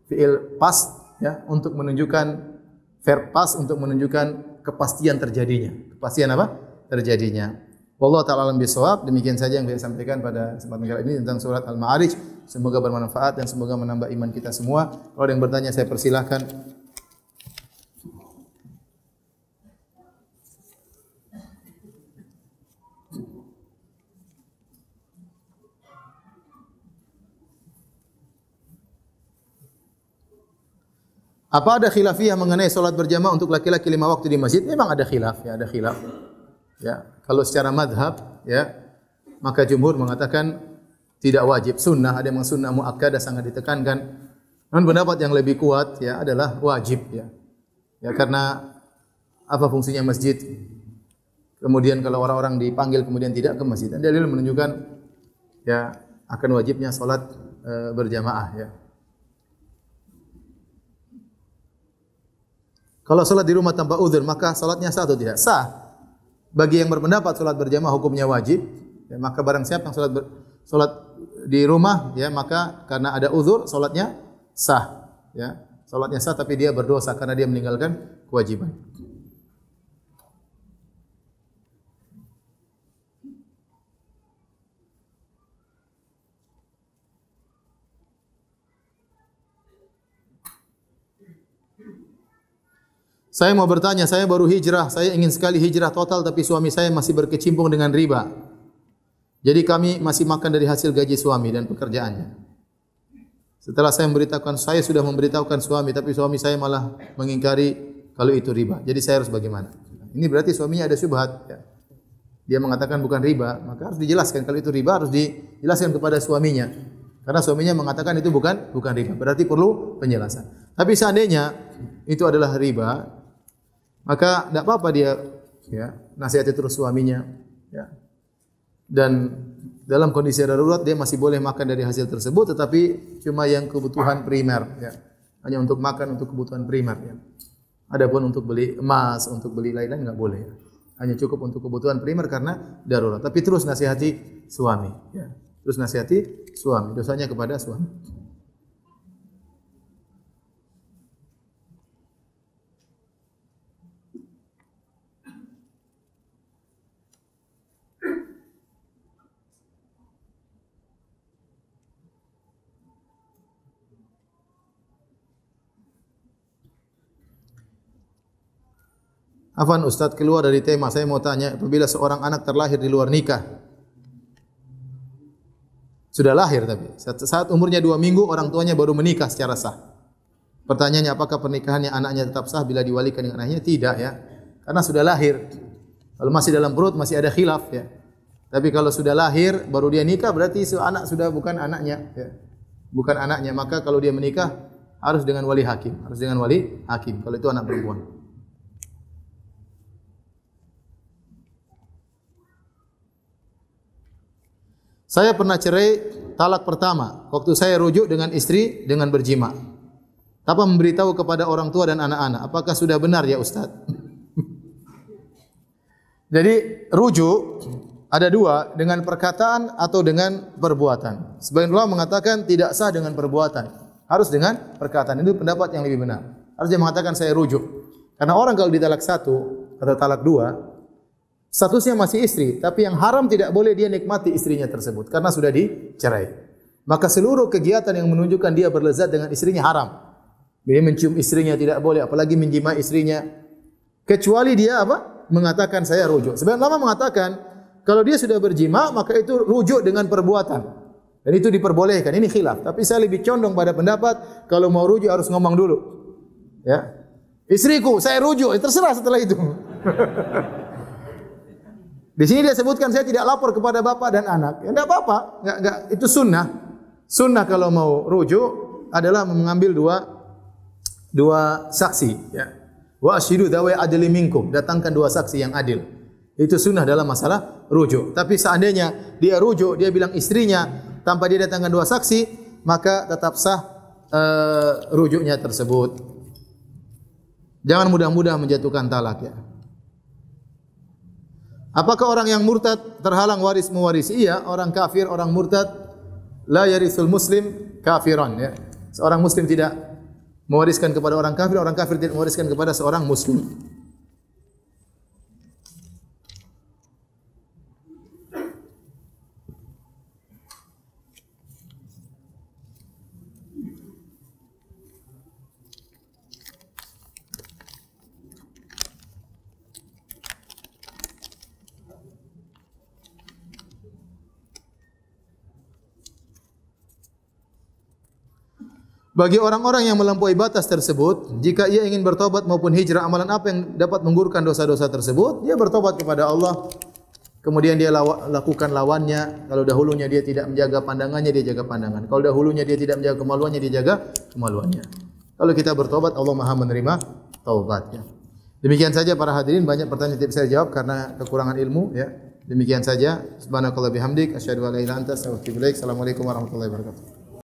fi'il past, ya, untuk menunjukkan verb past, untuk menunjukkan kepastian terjadinya. Kepastian apa? Terjadinya. Wallahu ta'ala alam bisawab. Demikian saja yang saya sampaikan pada kesempatan kali ini tentang surat Al-Ma'arij. Semoga bermanfaat dan semoga menambah iman kita semua. Kalau ada yang bertanya saya persilahkan. Apa ada khilafiyah mengenai solat berjamaah untuk laki-laki 5 waktu di masjid? Memang ada khilaf, ya, ada khilaf. Ya, kalau secara madhab, ya, maka jumhur mengatakan tidak wajib, sunnah. Ada yang sunnah muakkadah, sangat ditekankan. Namun pendapat yang lebih kuat, ya, adalah wajib, ya. Ya, karena apa fungsinya masjid? Kemudian kalau orang-orang dipanggil kemudian tidak ke masjid, dan dalil menunjukkan, ya, akan wajibnya solat berjamaah, ya. Kalau salat di rumah tanpa uzur, maka salatnya sah atau tidak? Sah. Bagi yang berpendapat salat berjamaah hukumnya wajib, ya, maka barang siapa yang salat di rumah, ya, maka karena ada uzur salatnya sah, ya. Salatnya sah tapi dia berdosa karena dia meninggalkan kewajiban. Saya mau bertanya, saya baru hijrah, saya ingin sekali hijrah total tapi suami saya masih berkecimpung dengan riba. Jadi kami masih makan dari hasil gaji suami dan pekerjaannya. Setelah saya sudah memberitahukan suami, tapi suami saya malah mengingkari kalau itu riba. Jadi saya harus bagaimana? Ini berarti suaminya ada syubhat, ya. Dia mengatakan bukan riba, maka harus dijelaskan. Kalau itu riba harus dijelaskan kepada suaminya. Karena suaminya mengatakan itu bukan riba, berarti perlu penjelasan. Tapi seandainya itu adalah riba, maka tidak apa-apa dia, ya, nasihati terus suaminya, ya. Dan dalam kondisi darurat dia masih boleh makan dari hasil tersebut, tetapi cuma yang kebutuhan primer, ya. hanya untuk makan, untuk kebutuhan primer ya. Adapun untuk beli emas, untuk beli lain-lain enggak boleh ya. Hanya cukup untuk kebutuhan primer karena darurat. Tapi terus nasihati suami ya. Terus nasihati suami, dosanya kepada suami. Afwan Ustaz, keluar dari tema, saya mau tanya, apabila seorang anak terlahir di luar nikah, sudah lahir tapi saat umurnya 2 minggu orang tuanya baru menikah secara sah. Pertanyaannya, apakah pernikahannya anaknya tetap sah bila diwalikan dengan ayahnya? Tidak ya, karena sudah lahir. Kalau masih dalam perut masih ada khilaf ya. Tapi kalau sudah lahir baru dia nikah berarti anak sudah bukan anaknya ya. Bukan anaknya, maka kalau dia menikah harus dengan wali hakim, harus dengan wali hakim kalau itu anak perempuan. Saya pernah cerai talak pertama waktu saya rujuk dengan istri dengan berjima. Tanpa memberitahu kepada orang tua dan anak-anak. Apakah sudah benar ya Ustaz? Jadi rujuk ada dua, dengan perkataan atau dengan perbuatan. Sebagian ulama mengatakan tidak sah dengan perbuatan, harus dengan perkataan. Itu pendapat yang lebih benar. Harus dia mengatakan saya rujuk. Karena orang kalau ditalak 1 atau talak 2, statusnya masih istri, tapi yang haram tidak boleh dia nikmati istrinya tersebut karena sudah dicerai. Maka seluruh kegiatan yang menunjukkan dia berlezat dengan istrinya haram. Dia mencium istrinya tidak boleh, apalagi menjima istrinya. Kecuali dia apa? Mengatakan saya rujuk. Sebagian ulama mengatakan kalau dia sudah berjima maka itu rujuk dengan perbuatan. Dan itu diperbolehkan. Ini khilaf. Tapi saya lebih condong pada pendapat kalau mau rujuk harus ngomong dulu. Ya. Istriku, saya rujuk. Terserah setelah itu. Di sini dia sebutkan saya tidak lapor kepada bapak dan anak. Ya enggak apa-apa, enggak itu sunnah. Sunnah kalau mau rujuk adalah mengambil dua saksi ya. Wa asyidu dzawi adli minkum, datangkan 2 saksi yang adil. Itu sunnah dalam masalah rujuk. Tapi seandainya dia rujuk, dia bilang istrinya tanpa dia datangkan 2 saksi, maka tetap sah rujuknya tersebut. Jangan mudah-mudah menjatuhkan talak ya. Apakah orang yang murtad terhalang waris mewarisi? Iya, orang kafir, orang murtad la yarisul muslim kafiran ya. Seorang muslim tidak mewariskan kepada orang kafir tidak mewariskan kepada seorang muslim. Bagi orang-orang yang melampaui batas tersebut, jika ia ingin bertobat maupun hijrah, amalan apa yang dapat menggugurkan dosa-dosa tersebut? Dia bertobat kepada Allah, kemudian dia lakukan lawannya. Kalau dahulunya dia tidak menjaga pandangannya, dia jaga pandangan. Kalau dahulunya dia tidak menjaga kemaluannya, dia jaga kemaluannya. Kalau kita bertobat, Allah Maha menerima taubatnya. Demikian saja para hadirin, banyak pertanyaan tidak bisa dijawab karena kekurangan ilmu ya. Demikian saja. Subhanakallah bihamdik, asyhadu an la ilaha illa anta, astaghfiruka wa atubu ilaik. Assalamualaikum warahmatullahi wabarakatuh.